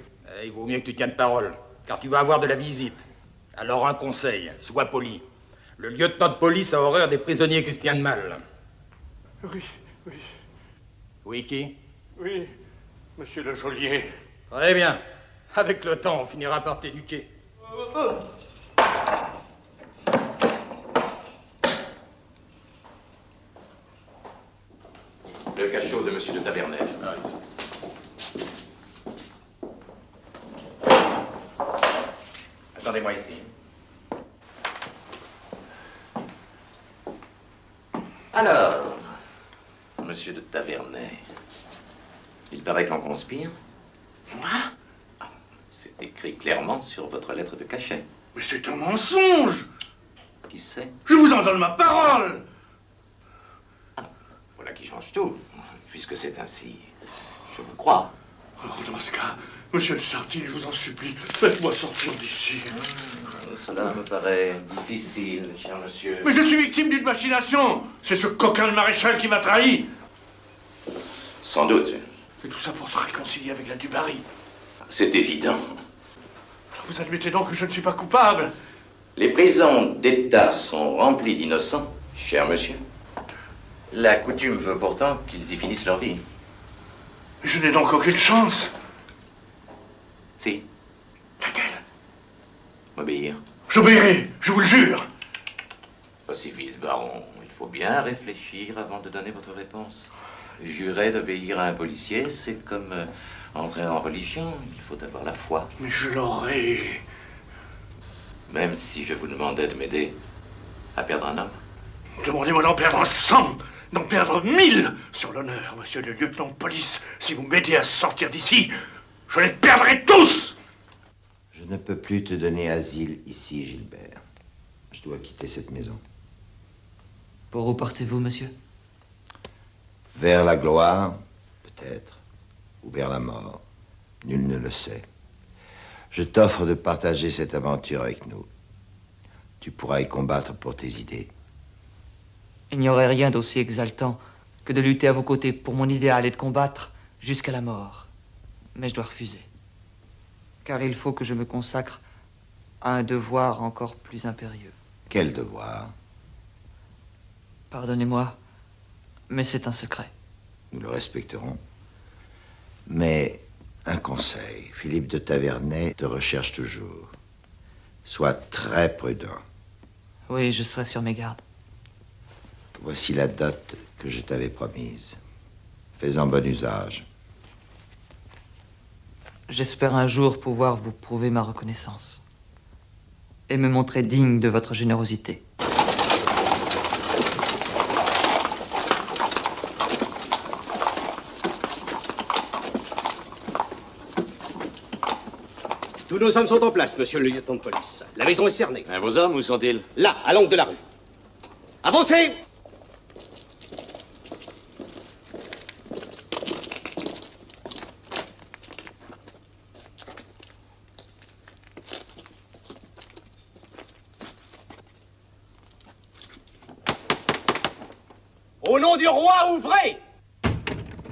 Il vaut mieux que tu tiennes parole, car tu vas avoir de la visite. Alors un conseil, sois poli. Le lieutenant de police a horreur des prisonniers qui se tiennent mal. Oui, oui. Oui, qui? Oui, monsieur le geôlier. Très bien. Avec le temps, on finira par t'éduquer. Le cachot de monsieur de Taverney. Descendez-moi ici. Alors, monsieur de Tavernay, il paraît que l'on conspire. Moi? C'est écrit clairement sur votre lettre de cachet. Mais c'est un mensonge! Qui sait? Je vous en donne ma parole! Voilà qui change tout. Puisque c'est ainsi, je vous crois. Alors, dans ce cas, monsieur de Sartine, je vous en supplie, faites-moi sortir d'ici. Cela me paraît difficile, cher monsieur. Mais je suis victime d'une machination! C'est ce coquin de maréchal qui m'a trahi! Sans doute. Et tout ça pour se réconcilier avec la Dubarry. C'est évident. Vous admettez donc que je ne suis pas coupable? Les prisons d'État sont remplies d'innocents, cher monsieur. La coutume veut pourtant qu'ils y finissent leur vie. Je n'ai donc aucune chance. Si. Laquelle? M'obéir. J'obéirai, je vous le jure. Pas si vite, baron. Il faut bien réfléchir avant de donner votre réponse. Jurer d'obéir à un policier, c'est comme entrer en religion. Il faut avoir la foi. Mais je l'aurai. Même si je vous demandais de m'aider à perdre un homme. Demandez-moi d'en perdre 100, d'en perdre 1000. Sur l'honneur, monsieur le lieutenant de police, si vous m'aidez à sortir d'ici, je les perdrai tous. Je ne peux plus te donner asile ici, Gilbert. Je dois quitter cette maison. Pour où partez-vous, monsieur? Vers la gloire, peut-être, ou vers la mort. Nul ne le sait. Je t'offre de partager cette aventure avec nous. Tu pourras y combattre pour tes idées. Il n'y aurait rien d'aussi exaltant que de lutter à vos côtés pour mon idéal et de combattre jusqu'à la mort. Mais je dois refuser. Car il faut que je me consacre à un devoir encore plus impérieux. Quel devoir? Pardonnez-moi, mais c'est un secret. Nous le respecterons. Mais un conseil, Philippe de Tavernay te recherche toujours. Sois très prudent. Oui, je serai sur mes gardes. Voici la dot que je t'avais promise. Fais-en bon usage. J'espère un jour pouvoir vous prouver ma reconnaissance et me montrer digne de votre générosité. Tous nos hommes sont en place, monsieur le lieutenant de police. La maison est cernée. Vos hommes, où sont-ils? Là, à l'angle de la rue. Avancez! Au nom du roi, ouvrez!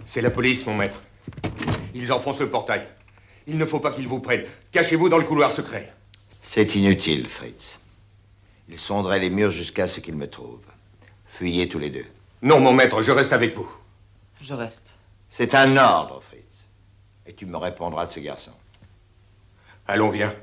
C'est la police, mon maître. Ils enfoncent le portail. Il ne faut pas qu'ils vous prennent. Cachez-vous dans le couloir secret. C'est inutile, Fritz. Ils sonderaient les murs jusqu'à ce qu'ils me trouvent. Fuyez tous les deux. Non, mon maître, je reste avec vous. Je reste. C'est un ordre, Fritz. Et tu me répondras de ce garçon. Allons, viens.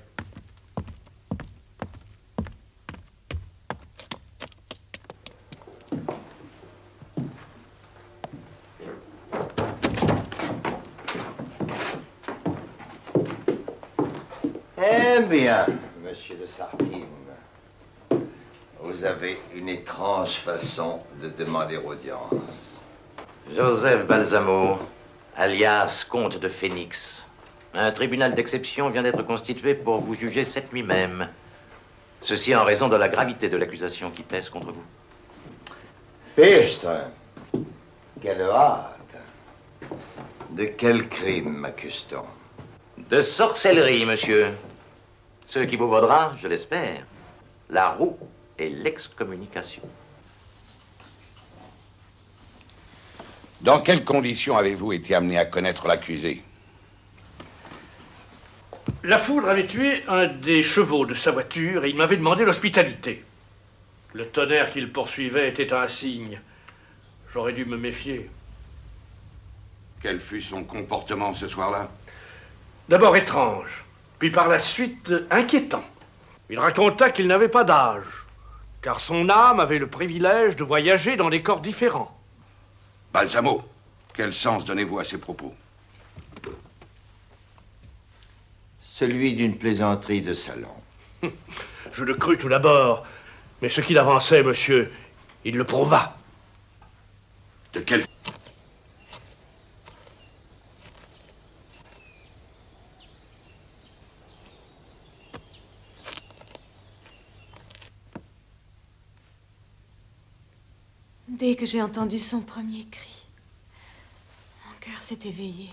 Eh bien, monsieur de Sartine, vous avez une étrange façon de demander audience. Joseph Balsamo, alias comte de Phénix. Un tribunal d'exception vient d'être constitué pour vous juger cette nuit même. Ceci en raison de la gravité de l'accusation qui pèse contre vous. Fichtre, quelle hâte. De quel crime m'accuse-t-on? De sorcellerie, monsieur. Ce qui vous vaudra, je l'espère, la roue et l'excommunication. Dans quelles conditions avez-vous été amené à connaître l'accusé? La foudre avait tué un des chevaux de sa voiture et il m'avait demandé l'hospitalité. Le tonnerre qu'il poursuivait était un signe. J'aurais dû me méfier. Quel fut son comportement ce soir-là? D'abord étrange, puis par la suite inquiétant. Il raconta qu'il n'avait pas d'âge, car son âme avait le privilège de voyager dans des corps différents. Balsamo, quel sens donnez-vous à ces propos? Celui d'une plaisanterie de salon. Je le crus tout d'abord, mais ce qu'il avançait, monsieur, il le prouva. De quelle... Dès que j'ai entendu son premier cri, mon cœur s'est éveillé.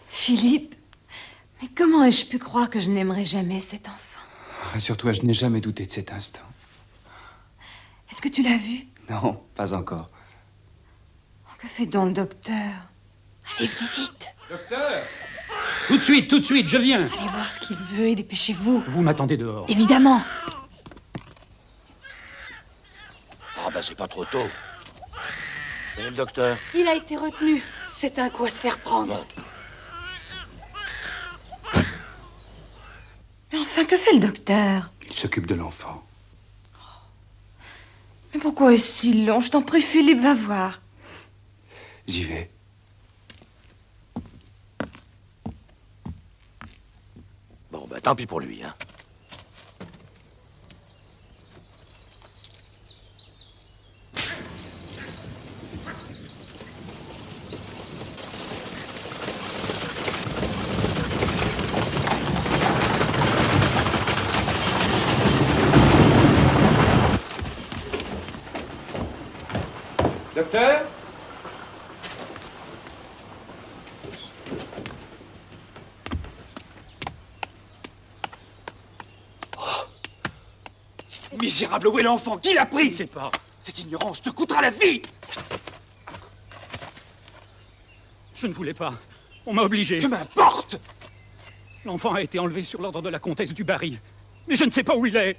Philippe, mais comment ai-je pu croire que je n'aimerais jamais cet enfant? Rassure-toi, je n'ai jamais douté de cet instant. Est-ce que tu l'as vu? Non, pas encore. Oh, que fait donc le docteur? Allez, venez vite. Docteur! Tout de suite, je viens. Allez voir ce qu'il veut et dépêchez-vous. Vous m'attendez dehors. Évidemment. Ah ben c'est pas trop tôt. Et le docteur? Il a été retenu. C'est un coup à se faire prendre. Mais enfin, que fait le docteur? Il s'occupe de l'enfant. Mais pourquoi est-ce si long? Je t'en prie, Philippe, va voir. J'y vais. Bon, ben tant pis pour lui, hein. Docteur? Misérable, où est l'enfant? Qui l'a pris? Je ne sais pas. Cette ignorance te coûtera la vie! Je ne voulais pas. On m'a obligé. Que m'importe! L'enfant a été enlevé sur l'ordre de la comtesse du Barry. Mais je ne sais pas où il est.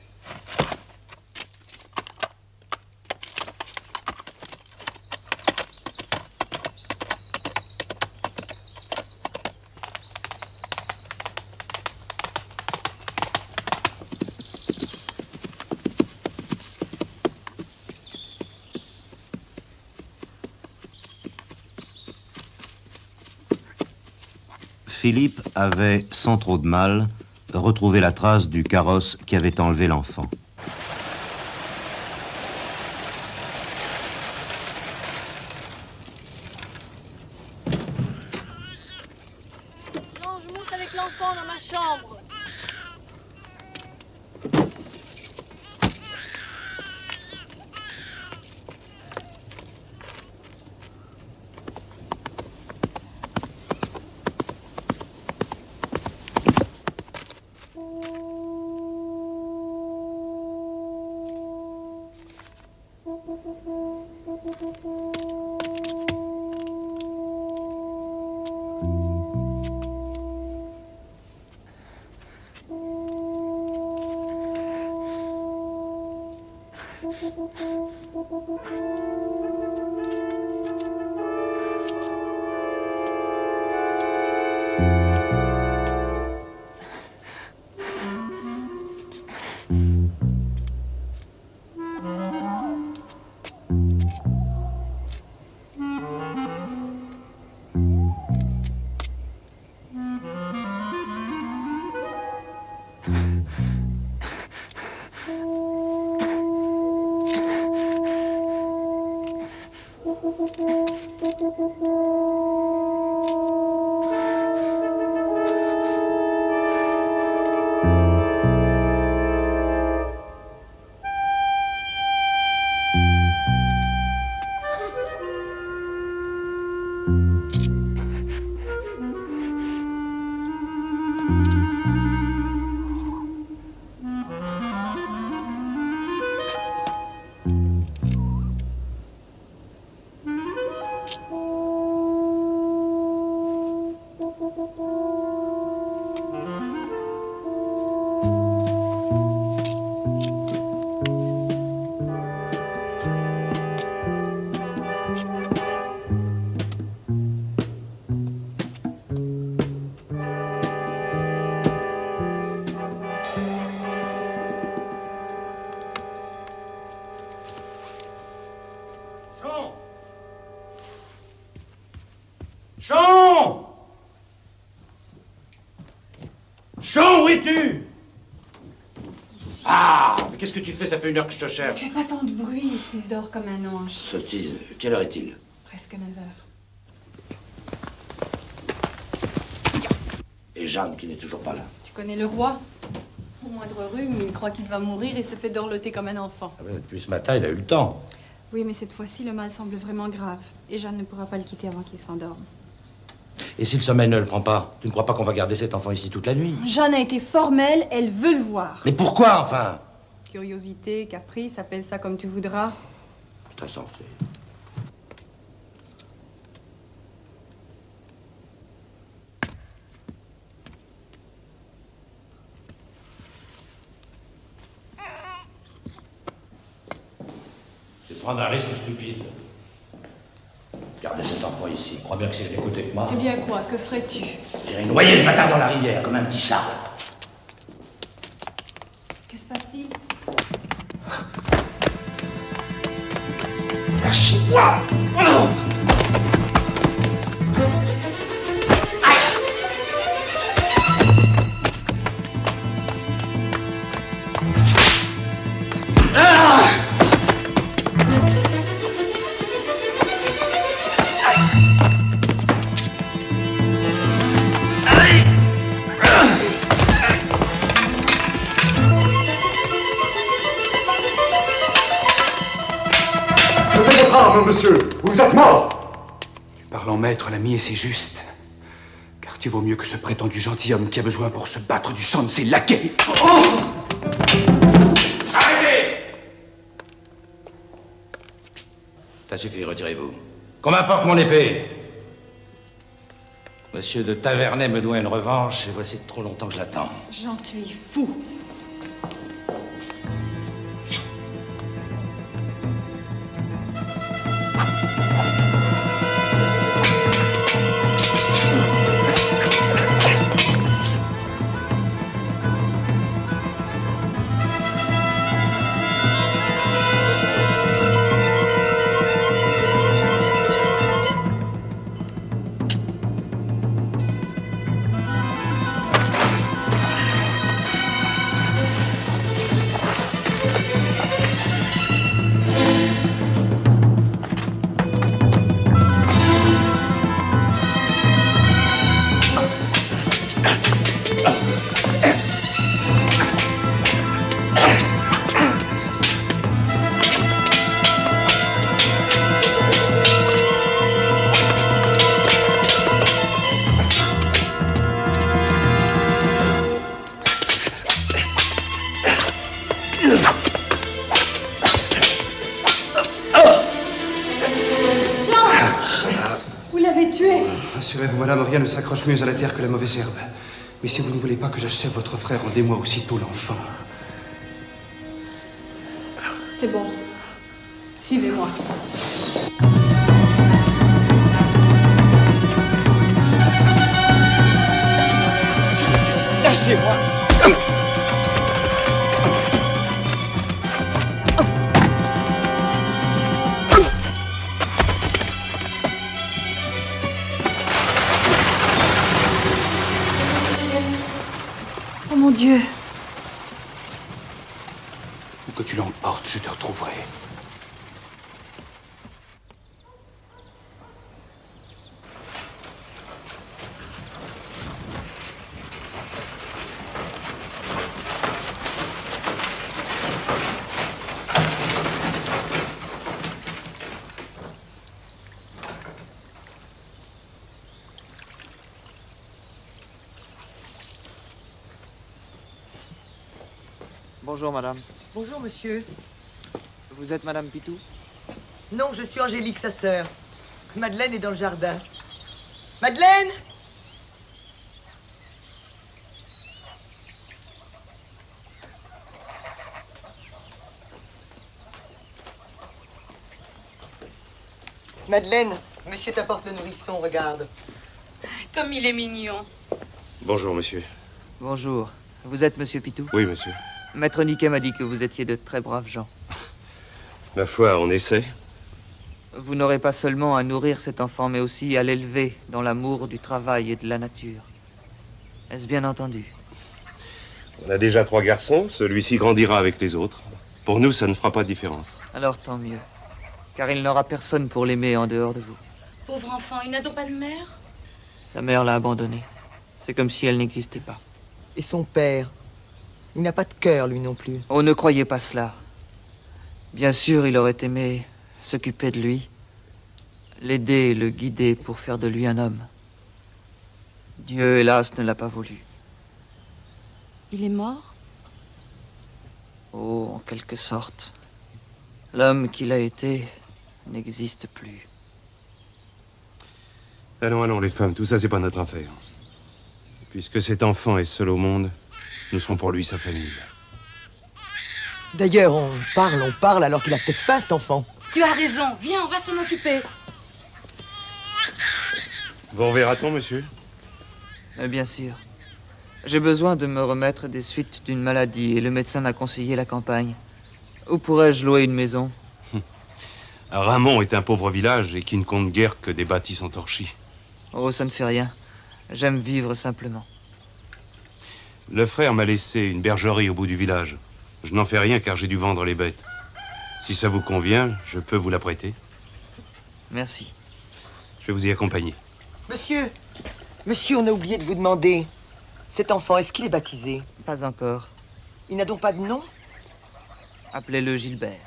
Philippe avait, sans trop de mal, retrouvé la trace du carrosse qui avait enlevé l'enfant. Non, je monte avec l'enfant dans ma chambre. Chon, où es-tu? Ah, mais qu'est-ce que tu fais? Ça fait 1 heure que je te Ne cherche. fais pas tant de bruit, il dort comme un ange. Sottise, quelle heure est-il? Presque 9 heures. Et Jeanne qui n'est toujours pas là. Tu connais le roi? Au moindre rhume, il croit qu'il va mourir et se fait dorloter comme un enfant. Ah ben, depuis ce matin, il a eu le temps. Oui, mais cette fois-ci, le mal semble vraiment grave. Et Jeanne ne pourra pas le quitter avant qu'il s'endorme. Et si le sommeil ne le prend pas, tu ne crois pas qu'on va garder cet enfant ici toute la nuit? Jeanne a été formelle, elle veut le voir. Mais pourquoi, enfin? Curiosité, caprice, appelle ça comme tu voudras. C'est insensé. C'est prendre un risque stupide. Garder cet enfant ici. Crois bien que si je l'écoutais que moi... Eh bien quoi, que ferais-tu? J'irais noyer ce matin dans la rivière, comme un petit chat. Que se passe-t-il? Lâchez-moi! Monsieur, vous êtes mort! Tu parles en maître, l'ami, et c'est juste. Car tu vaux mieux que ce prétendu gentilhomme qui a besoin pour se battre du sang de ses laquais. Oh! Arrêtez! Ça suffit, retirez-vous. Qu'on m'apporte mon épée. Monsieur de Tavernay me doit une revanche, et voici trop longtemps que je l'attends. Jean, tu es fou. Rassurez-vous, madame, rien ne s'accroche mieux à la terre que la mauvaise herbe. Mais si vous ne voulez pas que j'achève votre frère, rendez-moi aussitôt l'enfant. C'est bon. Suivez-moi. Lâchez-moi! Oh mon Dieu! Où que tu l'emportes, je te retrouverai. Bonjour, madame. Bonjour, monsieur. Vous êtes madame Pitou? Non, je suis Angélique, sa sœur. Madeleine est dans le jardin. Madeleine! Madeleine, monsieur t'apporte le nourrisson, regarde. Comme il est mignon. Bonjour, monsieur. Bonjour. Vous êtes monsieur Pitou? Oui, monsieur. Maître Niquet m'a dit que vous étiez de très braves gens. Ma foi, on essaie. Vous n'aurez pas seulement à nourrir cet enfant, mais aussi à l'élever dans l'amour du travail et de la nature. Est-ce bien entendu? On a déjà 3 garçons, celui-ci grandira avec les autres. Pour nous, ça ne fera pas de différence. Alors tant mieux, car il n'aura personne pour l'aimer en dehors de vous. Pauvre enfant, il n'a donc pas de mère? Sa mère l'a abandonné. C'est comme si elle n'existait pas. Et son père? Il n'a pas de cœur, lui non plus. Oh, ne croyez pas cela. Bien sûr, il aurait aimé s'occuper de lui, l'aider et le guider pour faire de lui un homme. Dieu, hélas, ne l'a pas voulu. Il est mort? Oh, en quelque sorte. L'homme qu'il a été n'existe plus. Allons, allons, les femmes, tout ça, c'est pas notre affaire. Puisque cet enfant est seul au monde, nous serons pour lui sa famille. D'ailleurs, on parle alors qu'il a peut-être faim, cet enfant. Tu as raison. Viens, on va s'en occuper. Vous reverra-t-on, monsieur? Bien sûr. J'ai besoin de me remettre des suites d'une maladie et le médecin m'a conseillé la campagne. Où pourrais-je louer une maison? Ramon est un pauvre village et qui ne compte guère que des bâtisses entorchis. Oh, ça ne fait rien. J'aime vivre simplement. Le frère m'a laissé une bergerie au bout du village. Je n'en fais rien car j'ai dû vendre les bêtes. Si ça vous convient, je peux vous la prêter. Merci. Je vais vous y accompagner. Monsieur, on a oublié de vous demander. Cet enfant, est-ce qu'il est baptisé? Pas encore. Il n'a donc pas de nom? Appelez-le Gilbert.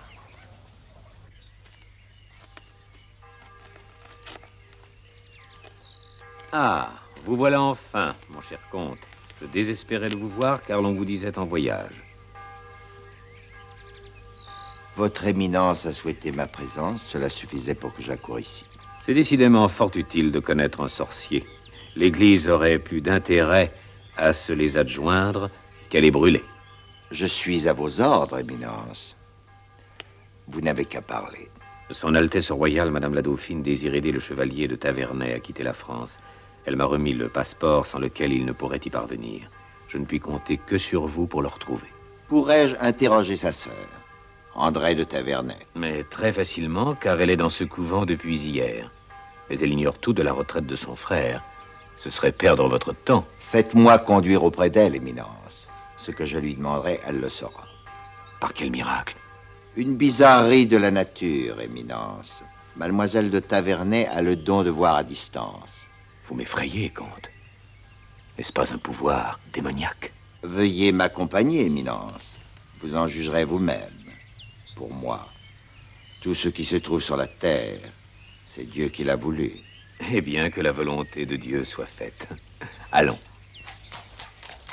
Ah, vous voilà enfin, mon cher comte. Je désespérais de vous voir car l'on vous disait en voyage. Votre éminence a souhaité ma présence, cela suffisait pour que j'accoure ici. C'est décidément fort utile de connaître un sorcier. L'Église aurait plus d'intérêt à se les adjoindre qu'à les brûler. Je suis à vos ordres, éminence. Vous n'avez qu'à parler. Son Altesse royale, Madame la Dauphine, désire aider le chevalier de Tavernay à quitter la France. Elle m'a remis le passeport sans lequel il ne pourrait y parvenir. Je ne puis compter que sur vous pour le retrouver. Pourrais-je interroger sa sœur, André de Tavernay? Mais très facilement, car elle est dans ce couvent depuis hier. Mais elle ignore tout de la retraite de son frère. Ce serait perdre votre temps. Faites-moi conduire auprès d'elle, éminence. Ce que je lui demanderai, elle le saura. Par quel miracle? Une bizarrerie de la nature, éminence. Mademoiselle de Tavernay a le don de voir à distance. Vous m'effrayez, comte. N'est-ce pas un pouvoir démoniaque? Veuillez m'accompagner, éminence. Vous en jugerez vous-même. Pour moi, tout ce qui se trouve sur la terre, c'est Dieu qui l'a voulu. Eh bien, que la volonté de Dieu soit faite. Allons.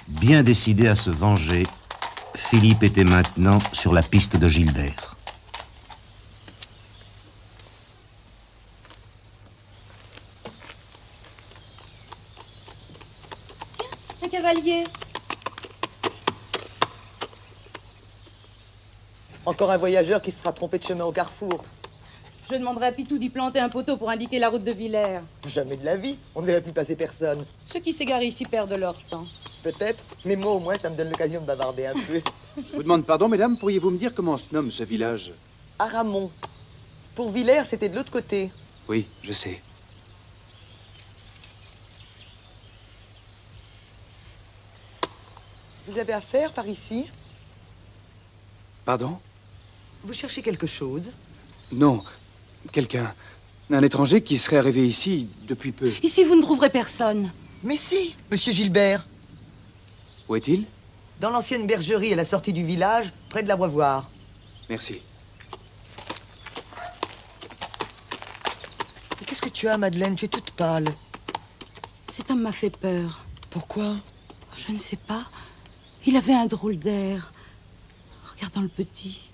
Bien décidé à se venger, Philippe était maintenant sur la piste de Gilbert. Un cavalier. Encore un voyageur qui se sera trompé de chemin au carrefour. Je demanderai à Pitou d'y planter un poteau pour indiquer la route de Villers. Jamais de la vie, on ne verrait plus passer personne. Ceux qui s'égarent ici perdent leur temps. Peut-être, mais moi au moins ça me donne l'occasion de bavarder un peu. Je vous demande pardon, mesdames, pourriez-vous me dire comment se nomme ce village? Aramon. Pour Villers, c'était de l'autre côté. Oui, je sais. Vous avez affaire par ici? Pardon? Vous cherchez quelque chose? Non, quelqu'un. Un étranger qui serait arrivé ici depuis peu. Ici, vous ne trouverez personne. Mais si, monsieur Gilbert. Où est-il? Dans l'ancienne bergerie à la sortie du village, près de l'abreuvoir. Merci. Qu'est-ce que tu as, Madeleine? Tu es toute pâle. Cet homme m'a fait peur. Pourquoi? Je ne sais pas. Il avait un drôle d'air. Regardons le petit.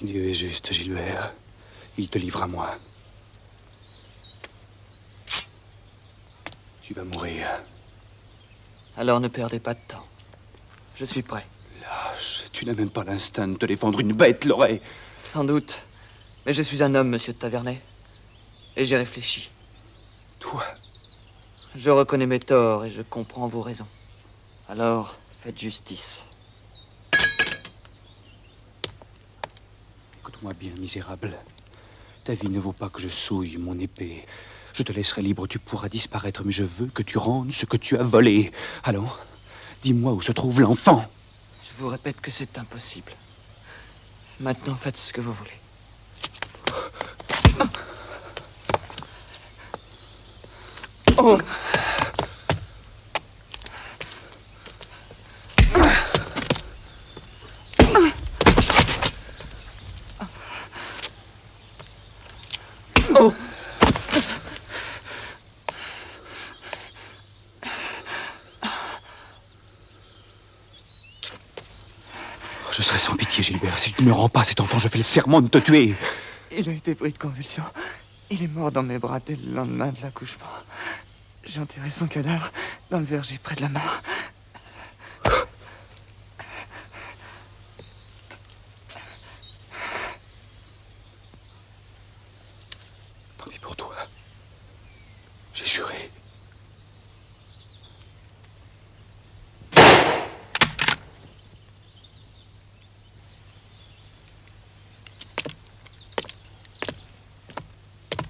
Dieu est juste, Gilbert. Il te livre à moi. Tu vas mourir. Alors ne perdez pas de temps. Je suis prêt. Lâche, tu n'as même pas l'instinct de te défendre une bête, Loret. Sans doute. Mais je suis un homme, monsieur de Tavernay. Et j'ai réfléchi. Toi? Je reconnais mes torts et je comprends vos raisons. Alors, faites justice. Écoute-moi bien, misérable. Ta vie ne vaut pas que je souille mon épée. Je te laisserai libre, tu pourras disparaître, mais je veux que tu rendes ce que tu as volé. Alors, dis-moi où se trouve l'enfant. Je vous répète que c'est impossible. Maintenant, faites ce que vous voulez. Oh! Oh! Je serai sans pitié, Gilbert. Si tu ne me rends pas cet enfant, je fais le serment de te tuer. Il a été pris de convulsions. Il est mort dans mes bras dès le lendemain de l'accouchement. J'ai enterré son cadavre dans le verger près de la mare. Tant pis pour toi. J'ai juré.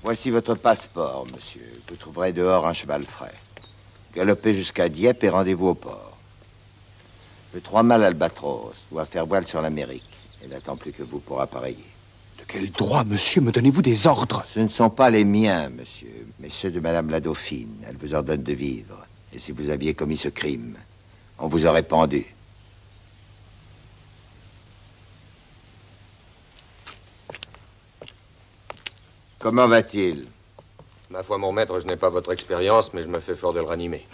Voici votre passeport, monsieur. Vous trouverez dehors un cheval frais. Galopez jusqu'à Dieppe et rendez-vous au port. Le 3 mâles Albatros doit faire voile sur l'Amérique. Il n'attend plus que vous pour appareiller. De quel droit, monsieur, me donnez-vous des ordres? Ce ne sont pas les miens, monsieur, mais ceux de Madame la Dauphine. Elle vous ordonne de vivre. Et si vous aviez commis ce crime, on vous aurait pendu. Comment va-t-il? Ma foi, mon maître, je n'ai pas votre expérience, mais je me fais fort de le ranimer.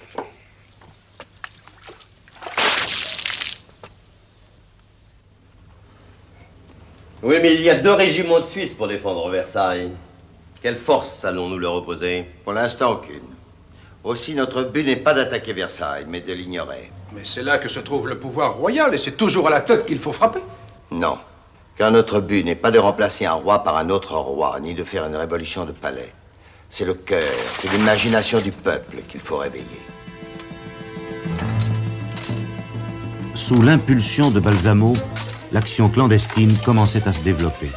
Oui, mais il y a 2 régiments de Suisse pour défendre Versailles. Quelle force allons-nous leur opposer? Pour l'instant, aucune. Aussi, notre but n'est pas d'attaquer Versailles, mais de l'ignorer. Mais c'est là que se trouve le pouvoir royal, et c'est toujours à la tête qu'il faut frapper. Non. Car notre but n'est pas de remplacer un roi par un autre roi, ni de faire une révolution de palais. C'est le cœur, c'est l'imagination du peuple qu'il faut réveiller. Sous l'impulsion de Balsamo, l'action clandestine commençait à se développer.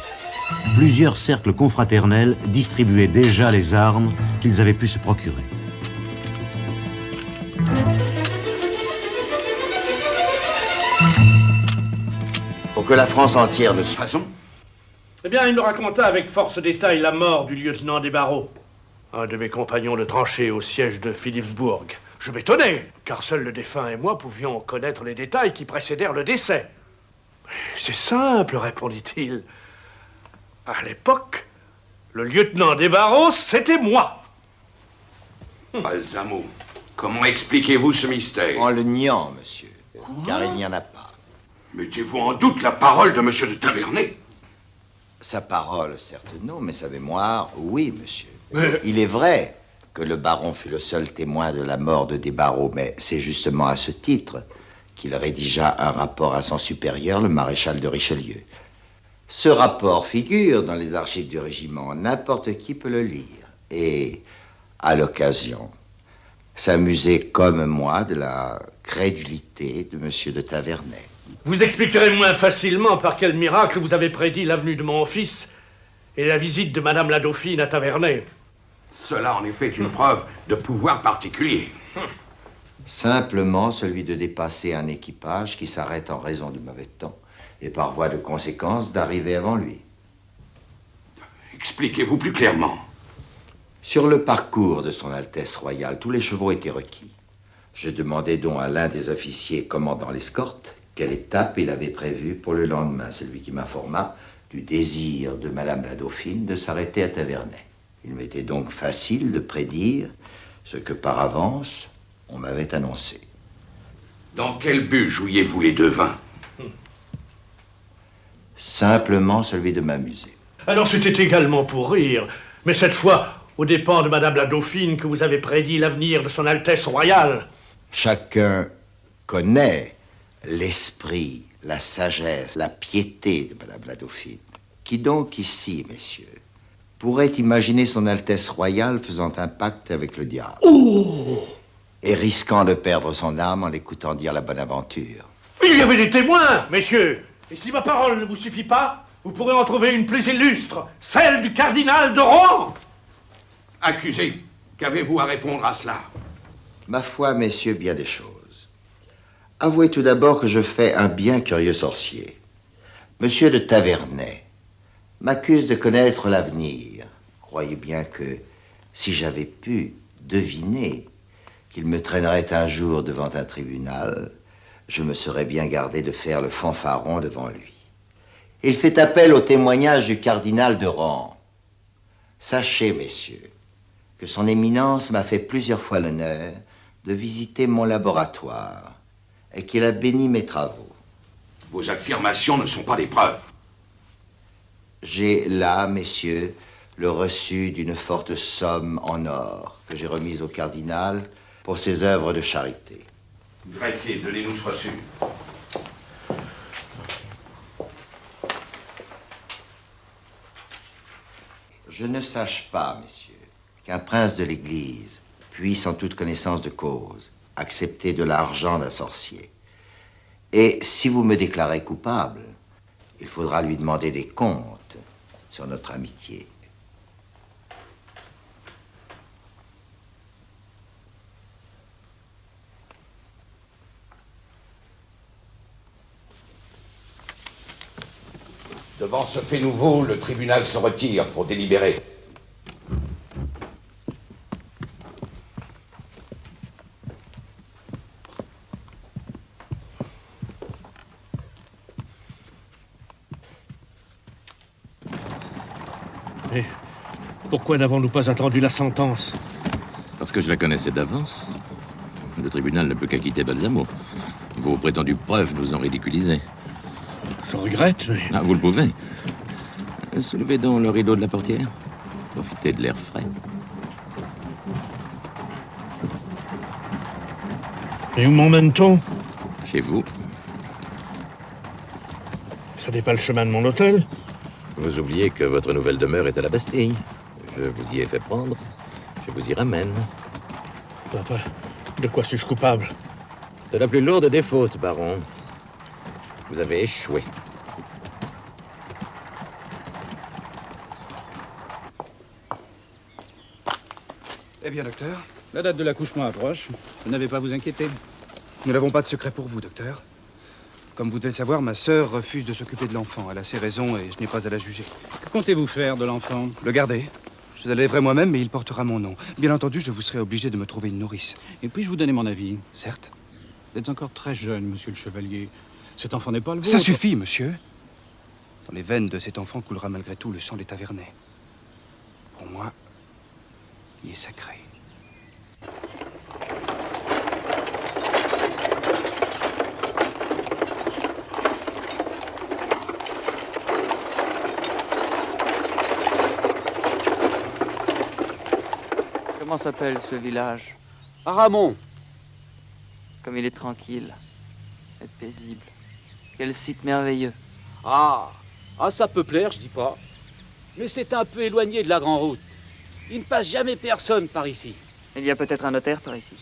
Plusieurs cercles confraternels distribuaient déjà les armes qu'ils avaient pu se procurer. Pour que la France entière ne soit... Façon. Eh bien, il me raconta avec force détail la mort du lieutenant des barreaux, un de mes compagnons de tranchée au siège de Philipsbourg. Je m'étonnais, car seul le défunt et moi pouvions connaître les détails qui précédèrent le décès. C'est simple, répondit-il. À l'époque, le lieutenant des barreaux, c'était moi. Balsamo, comment expliquez-vous ce mystère? En le niant, monsieur, car il n'y en a pas. Mettez-vous en doute la parole de monsieur de Tavernay? Sa parole, certes non, mais sa mémoire, oui, monsieur. Il est vrai que le baron fut le seul témoin de la mort de Desbarreaux, mais c'est justement à ce titre qu'il rédigea un rapport à son supérieur, le maréchal de Richelieu. Ce rapport figure dans les archives du régiment, n'importe qui peut le lire. Et, à l'occasion, s'amuser comme moi de la crédulité de monsieur de Tavernay. Vous expliquerez moins facilement par quel miracle vous avez prédit l'avenue de mon fils et la visite de Madame la Dauphine à Tavernay. Cela, en effet, est une preuve de pouvoir particulier. Simplement celui de dépasser un équipage qui s'arrête en raison du mauvais temps et par voie de conséquence d'arriver avant lui. Expliquez-vous plus clairement. Sur le parcours de son Altesse royale, tous les chevaux étaient requis. Je demandai donc à l'un des officiers commandant l'escorte quelle étape il avait prévue pour le lendemain. C'est lui qui m'informa du désir de Madame la Dauphine de s'arrêter à Tavernay. Il m'était donc facile de prédire ce que par avance on m'avait annoncé. Dans quel but jouiez-vous les devins? Simplement celui de m'amuser. Alors c'était également pour rire, mais cette fois aux dépens de Madame la Dauphine que vous avez prédit l'avenir de son Altesse royale. Chacun connaît l'esprit, la sagesse, la piété de Madame la Dauphine. Qui donc ici, messieurs, pourrait imaginer son Altesse royale faisant un pacte avec le diable et risquant de perdre son âme en l'écoutant dire la bonne aventure? Il y avait des témoins, messieurs. Et si ma parole ne vous suffit pas, vous pourrez en trouver une plus illustre, celle du cardinal de Rohan. Accusé, qu'avez-vous à répondre à cela? Ma foi, messieurs, bien des choses. Avouez tout d'abord que je fais un bien curieux sorcier. Monsieur de Tavernay m'accuse de connaître l'avenir. Croyez bien que si j'avais pu deviner qu'il me traînerait un jour devant un tribunal, je me serais bien gardé de faire le fanfaron devant lui. Il fait appel au témoignage du cardinal de Rohan. Sachez, messieurs, que son éminence m'a fait plusieurs fois l'honneur de visiter mon laboratoire et qu'il a béni mes travaux. Vos affirmations ne sont pas des preuves. J'ai là, messieurs, le reçu d'une forte somme en or que j'ai remise au cardinal pour ses œuvres de charité. Greffier, donnez-nous ce reçu. Je ne sache pas, messieurs, qu'un prince de l'Église puisse, en toute connaissance de cause, accepter de l'argent d'un sorcier. Et si vous me déclarez coupable, il faudra lui demander des comptes sur notre amitié. Devant ce fait nouveau, le tribunal se retire pour délibérer. Mais pourquoi n'avons-nous pas attendu la sentence? Parce que je la connaissais d'avance. Le tribunal ne peut qu'acquitter Balsamo. Vos prétendues preuves nous ont ridiculisés. Je regrette, mais... Ah, vous le pouvez. Soulevez donc le rideau de la portière. Profitez de l'air frais. Et où m'emmène-t-on? Chez vous. Ça n'est pas le chemin de mon hôtel? Vous oubliez que votre nouvelle demeure est à la Bastille. Je vous y ai fait prendre. Je vous y ramène. Enfin, de quoi suis-je coupable? De la plus lourde des fautes, baron. Vous avez échoué. Eh bien, docteur? La date de l'accouchement approche. Vous n'avez pas à vous inquiéter. Nous n'avons pas de secret pour vous, docteur. Comme vous devez le savoir, ma sœur refuse de s'occuper de l'enfant. Elle a ses raisons et je n'ai pas à la juger. Que comptez-vous faire de l'enfant? Le garder. Je l'élèverai moi-même, mais il portera mon nom. Bien entendu, je vous serai obligé de me trouver une nourrice. Et puis-je vous donner mon avis? Certes. Vous êtes encore très jeune, monsieur le chevalier. Cet enfant n'est pas le vôtre. Ça suffit, monsieur. Dans les veines de cet enfant coulera malgré tout le sang des Tavernais. Pour moi, il est sacré. Comment s'appelle ce village? Aramon. Comme il est tranquille et paisible. Quel site merveilleux. Ah, ça peut plaire, je dis pas. Mais c'est un peu éloigné de la grande route. Il ne passe jamais personne par ici. Il y a peut-être un notaire par ici.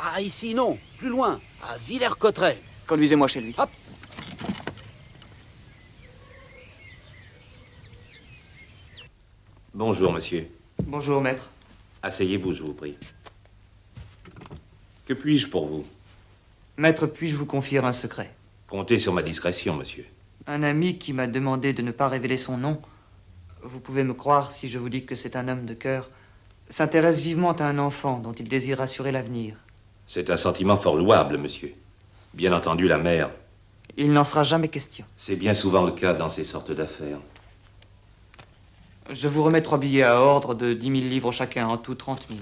Ah, ici, non. Plus loin, à Villers-Cotterêts. Conduisez-moi chez lui. Hop. Bonjour, monsieur. Bonjour, maître. Asseyez-vous, je vous prie. Que puis-je pour vous? Maître, puis-je vous confier un secret? Comptez sur ma discrétion, monsieur. Un ami qui m'a demandé de ne pas révéler son nom, vous pouvez me croire si je vous dis que c'est un homme de cœur, s'intéresse vivement à un enfant dont il désire assurer l'avenir. C'est un sentiment fort louable, monsieur. Bien entendu, la mère. Il n'en sera jamais question. C'est bien souvent le cas dans ces sortes d'affaires. Je vous remets 3 billets à ordre de 10 000 livres chacun, en tout 30 000.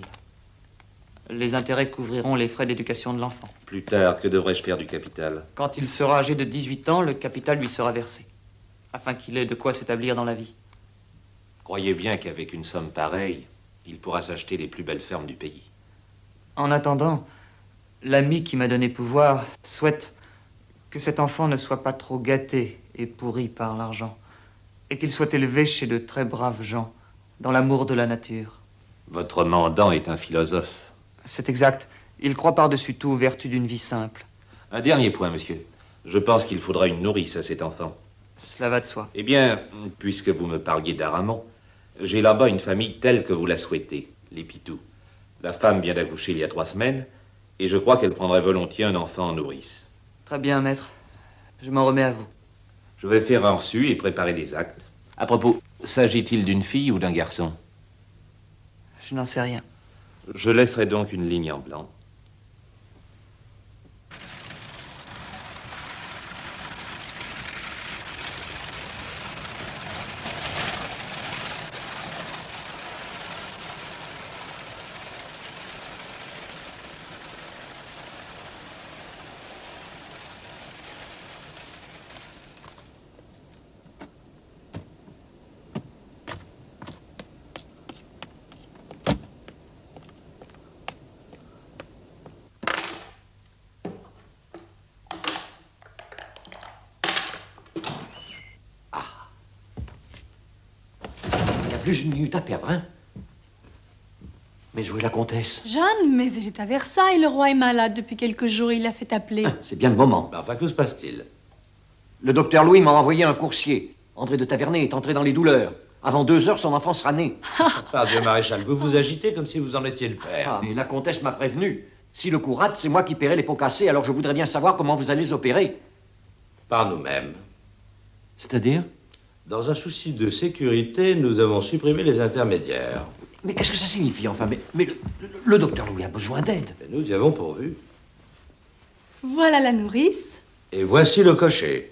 Les intérêts couvriront les frais d'éducation de l'enfant. Plus tard, que devrais-je faire du capital? Quand il sera âgé de 18 ans, le capital lui sera versé. afin qu'il ait de quoi s'établir dans la vie. Croyez bien qu'avec une somme pareille, il pourra s'acheter les plus belles fermes du pays. En attendant, l'ami qui m'a donné pouvoir souhaite que cet enfant ne soit pas trop gâté et pourri par l'argent, et qu'il soit élevé chez de très braves gens, dans l'amour de la nature. Votre mandant est un philosophe. C'est exact. Il croit par-dessus tout aux vertus d'une vie simple. Un dernier point, monsieur. Je pense qu'il faudra une nourrice à cet enfant. Cela va de soi. Eh bien, puisque vous me parliez d'Aramon, j'ai là-bas une famille telle que vous la souhaitez, les Pitous. La femme vient d'accoucher il y a 3 semaines, et je crois qu'elle prendrait volontiers un enfant en nourrice. Très bien, maître. Je m'en remets à vous. Je vais faire un reçu et préparer des actes. À propos, s'agit-il d'une fille ou d'un garçon? Je n'en sais rien. Je laisserai donc une ligne en blanc. Plus une minute à perdre, hein? Mais où est la comtesse? Jeanne, mais elle est à Versailles. Le roi est malade depuis quelques jours. Il l'a fait appeler. C'est bien le moment. Enfin, que se passe-t-il? Le docteur Louis m'a envoyé un coursier. André de Tavernay est entré dans les douleurs. Avant 2 heures, son enfant sera né. Pardieu, maréchal, vous vous agitez comme si vous en étiez le père. Ah, mais la comtesse m'a prévenu. Si le coup rate, c'est moi qui paierai les pots cassés, alors je voudrais bien savoir comment vous allez opérer. Par nous-mêmes. C'est-à-dire? Dans un souci de sécurité, nous avons supprimé les intermédiaires. Mais qu'est-ce que ça signifie, enfin? Mais le docteur Louis a besoin d'aide. Nous y avons pourvu. Voilà la nourrice. Et voici le cocher.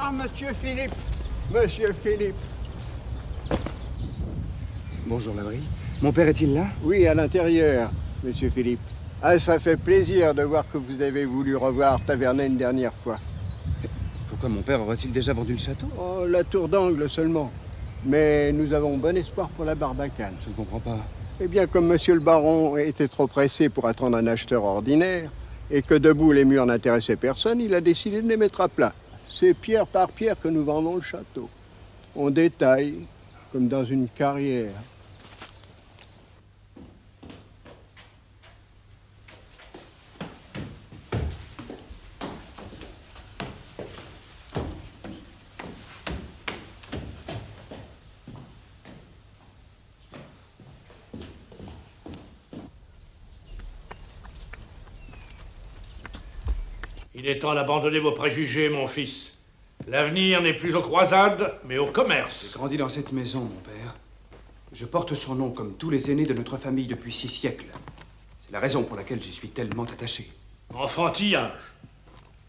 Ah, monsieur Philippe. Monsieur Philippe. Bonjour, Lavrille. Mon père est-il là? Oui, à l'intérieur, monsieur Philippe. Ah, ça fait plaisir de voir que vous avez voulu revoir Tavernay une dernière fois. Pourquoi mon père aurait-il déjà vendu le château? Oh, la tour d'angle seulement. Mais nous avons bon espoir pour la Barbacane. Je ne comprends pas. Eh bien, comme monsieur le baron était trop pressé pour attendre un acheteur ordinaire, et que debout les murs n'intéressaient personne, il a décidé de les mettre à plat. C'est pierre par pierre que nous vendons le château. On détaille, comme dans une carrière. Il est temps d'abandonner vos préjugés, mon fils. L'avenir n'est plus aux croisades, mais au commerce. J'ai grandi dans cette maison, mon père. Je porte son nom comme tous les aînés de notre famille depuis 6 siècles. C'est la raison pour laquelle j'y suis tellement attaché. Enfantillage.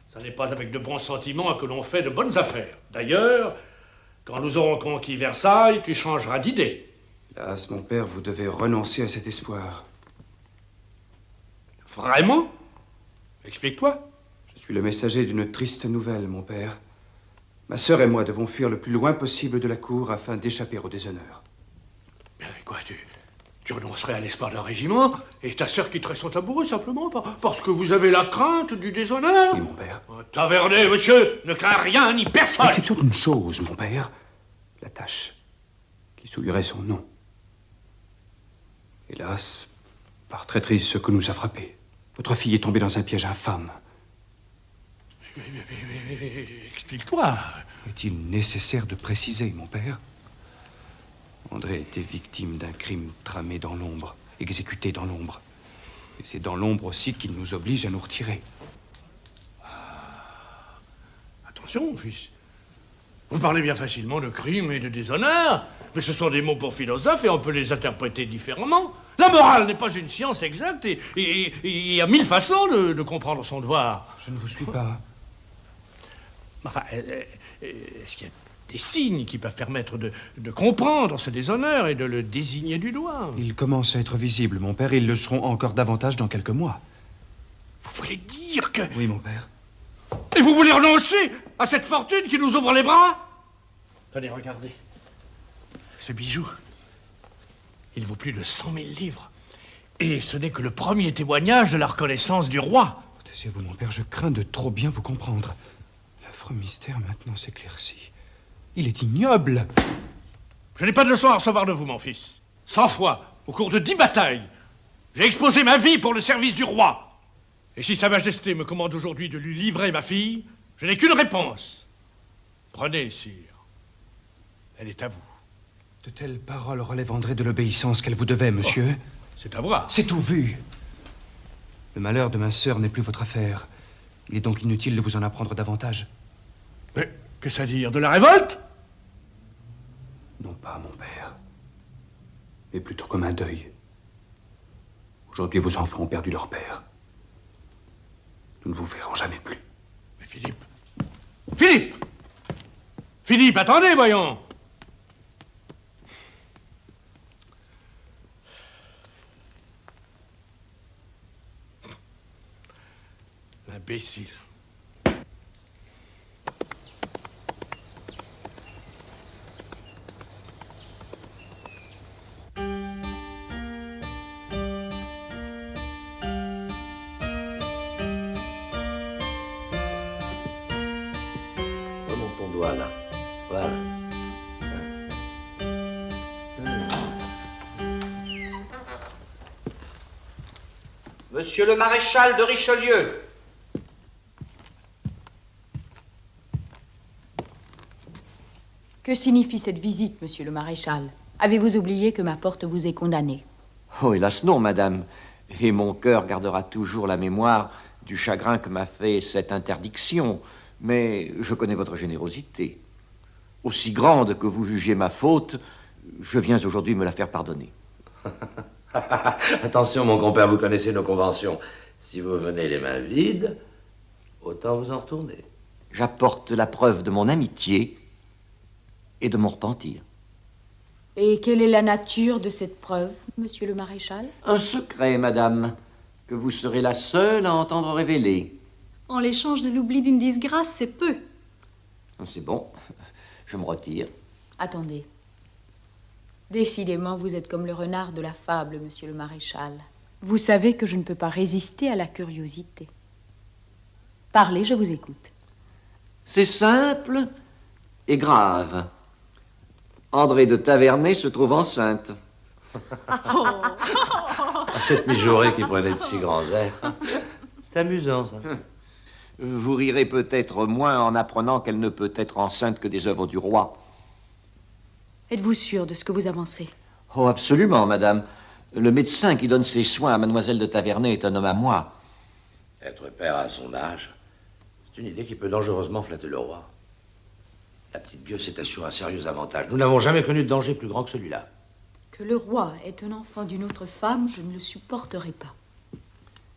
Ça n'est pas avec de bons sentiments que l'on fait de bonnes affaires. D'ailleurs, quand nous aurons conquis Versailles, tu changeras d'idée. Hélas, mon père, vous devez renoncer à cet espoir. Vraiment? Explique-toi. Je suis le messager d'une triste nouvelle, mon père. Ma sœur et moi devons fuir le plus loin possible de la cour afin d'échapper au déshonneur. Bien, quoi, tu renoncerais à l'espoir d'un régiment et ta sœur quitterait son tabouret simplement parce que vous avez la crainte du déshonneur? Oui, mon père. Tavernay, monsieur, ne craint rien ni personne. Exception d'une chose, mon père. La tache qui souillerait son nom. Hélas, par traîtrise, ce que nous a frappé. Votre fille est tombée dans un piège infâme. Mais explique-toi. Est-il nécessaire de préciser, mon père? André était victime d'un crime tramé dans l'ombre, exécuté dans l'ombre. Et c'est dans l'ombre aussi qu'il nous oblige à nous retirer. Attention, mon fils. Vous parlez bien facilement de crime et de déshonneur, mais ce sont des mots pour philosophes et on peut les interpréter différemment. La morale n'est pas une science exacte et il y a 1000 façons de comprendre son devoir. Je ne vous suis pas. Enfin, est-ce qu'il y a des signes qui peuvent permettre de comprendre ce déshonneur et de le désigner du doigt? Ils commencent à être visibles, mon père, et ils le seront encore davantage dans quelques mois. Vous voulez dire que... Oui, mon père. Et vous voulez renoncer à cette fortune qui nous ouvre les bras? Tenez, regardez. Ce bijou, il vaut plus de 100 000 livres. Et ce n'est que le premier témoignage de la reconnaissance du roi. Taisez-vous, mon père, je crains de trop bien vous comprendre. L'affreux mystère maintenant s'éclaircit. Il est ignoble. Je n'ai pas de leçon à recevoir de vous, mon fils. 100 fois, au cours de 10 batailles, j'ai exposé ma vie pour le service du roi. Et si Sa Majesté me commande aujourd'hui de lui livrer ma fille, je n'ai qu'une réponse. Prenez, sire. Elle est à vous. De telles paroles relèvent André de l'obéissance qu'elle vous devait, monsieur. Oh, c'est à voir. C'est tout vu. Le malheur de ma sœur n'est plus votre affaire. Il est donc inutile de vous en apprendre davantage. Mais qu'est-ce à dire? De la révolte? Non pas, mon père. Mais plutôt comme un deuil. Aujourd'hui, vos enfants ont perdu leur père. Nous ne vous verrons jamais plus. Mais Philippe... Philippe! Philippe, attendez, voyons! L'imbécile. Remonte ton doigt, là. Voilà. Monsieur le maréchal de Richelieu. Que signifie cette visite, monsieur le maréchal? Avez-vous oublié que ma porte vous est condamnée? Oh, hélas non, madame. Et mon cœur gardera toujours la mémoire du chagrin que m'a fait cette interdiction. Mais je connais votre générosité. Aussi grande que vous jugez ma faute, je viens aujourd'hui me la faire pardonner. Attention, mon compère, vous connaissez nos conventions. Si vous venez les mains vides, autant vous en retourner. J'apporte la preuve de mon amitié et de mon repentir. Et quelle est la nature de cette preuve, monsieur le maréchal? Un secret, madame, que vous serez la seule à entendre révéler. En l'échange de l'oubli d'une disgrâce, c'est peu. C'est bon, je me retire. Attendez. Décidément, vous êtes comme le renard de la fable, monsieur le maréchal. Vous savez que je ne peux pas résister à la curiosité. Parlez, je vous écoute. C'est simple et grave. André de Tavernay se trouve enceinte. Cette mijaurée qui prenait de si grands airs. C'est amusant, ça. Vous rirez peut-être moins en apprenant qu'elle ne peut être enceinte que des œuvres du roi. Êtes-vous sûr de ce que vous avancez? Oh, absolument, madame. Le médecin qui donne ses soins à mademoiselle de Tavernay est un homme à moi. Être père à son âge, c'est une idée qui peut dangereusement flatter le roi. La petite gueule s'est assurée un sérieux avantage. Nous n'avons jamais connu de danger plus grand que celui-là. Que le roi est un enfant d'une autre femme, je ne le supporterai pas.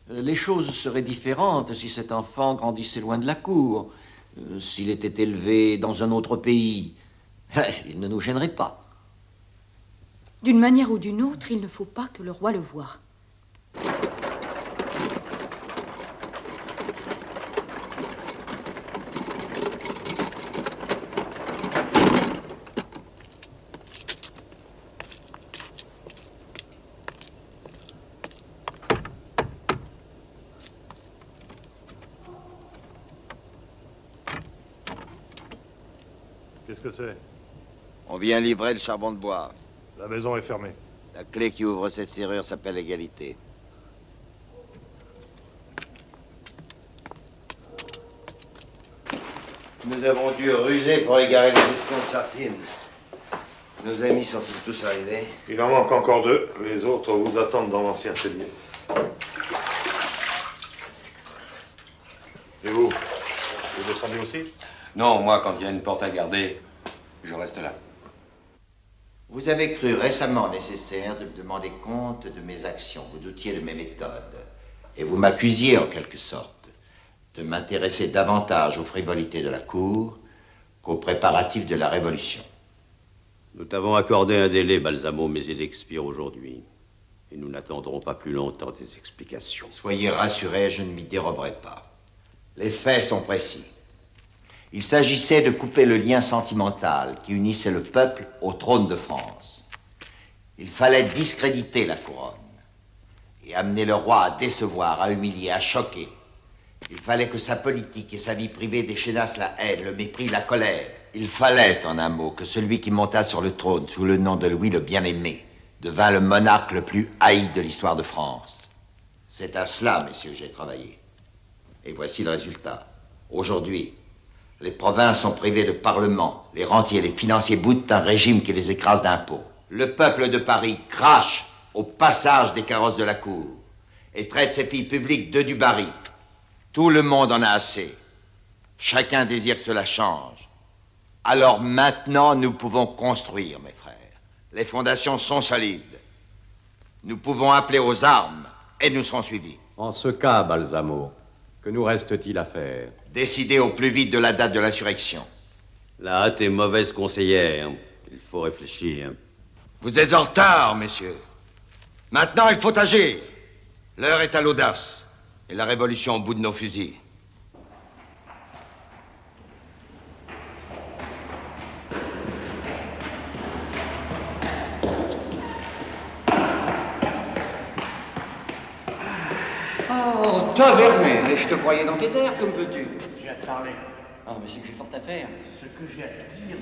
Les choses seraient différentes si cet enfant grandissait loin de la cour. S'il était élevé dans un autre pays, il ne nous gênerait pas. D'une manière ou d'une autre, il ne faut pas que le roi le voie. Qu'est-ce que c'est? On vient livrer le charbon de bois. La maison est fermée. La clé qui ouvre cette serrure s'appelle égalité. Nous avons dû ruser pour égarer les escomptes sardines. Nos amis sont-ils tous arrivés? Il en manque encore 2. Les autres vous attendent dans l'ancien cellier. Et vous? Vous descendez aussi? Non, moi, quand il y a une porte à garder, Je reste là. Vous avez cru récemment nécessaire de me demander compte de mes actions. Vous doutiez de mes méthodes. Et vous m'accusiez, en quelque sorte, de m'intéresser davantage aux frivolités de la cour qu'aux préparatifs de la Révolution. Nous t'avons accordé un délai, Balsamo, mais il expire aujourd'hui. Et nous n'attendrons pas plus longtemps tes explications. Soyez rassurés, je ne m'y déroberai pas. Les faits sont précis. Il s'agissait de couper le lien sentimental qui unissait le peuple au trône de France. Il fallait discréditer la couronne et amener le roi à décevoir, à humilier, à choquer. Il fallait que sa politique et sa vie privée déchaînassent la haine, le mépris, la colère. Il fallait, en un mot, que celui qui monta sur le trône sous le nom de Louis le Bien-Aimé devint le monarque le plus haï de l'histoire de France. C'est à cela, messieurs, que j'ai travaillé. Et voici le résultat. Aujourd'hui, les provinces sont privées de parlement. Les rentiers et les financiers boutent un régime qui les écrase d'impôts. Le peuple de Paris crache au passage des carrosses de la cour et traite ses filles publiques de du Barry. Tout le monde en a assez. Chacun désire que cela change. Alors maintenant, nous pouvons construire, mes frères. Les fondations sont solides. Nous pouvons appeler aux armes et nous serons suivis. En ce cas, Balsamo, que nous reste-t-il à faire? Décider au plus vite de la date de l'insurrection. La hâte est mauvaise conseillère. Il faut réfléchir. Vous êtes en retard, messieurs. Maintenant, il faut agir. L'heure est à l'audace. Et la révolution au bout de nos fusils. Oh, tavernet, mais je te croyais dans tes terres, comme veux-tu? J'ai à te parler. Ah, mais c'est que j'ai fort à faire. Ce que j'ai à te dire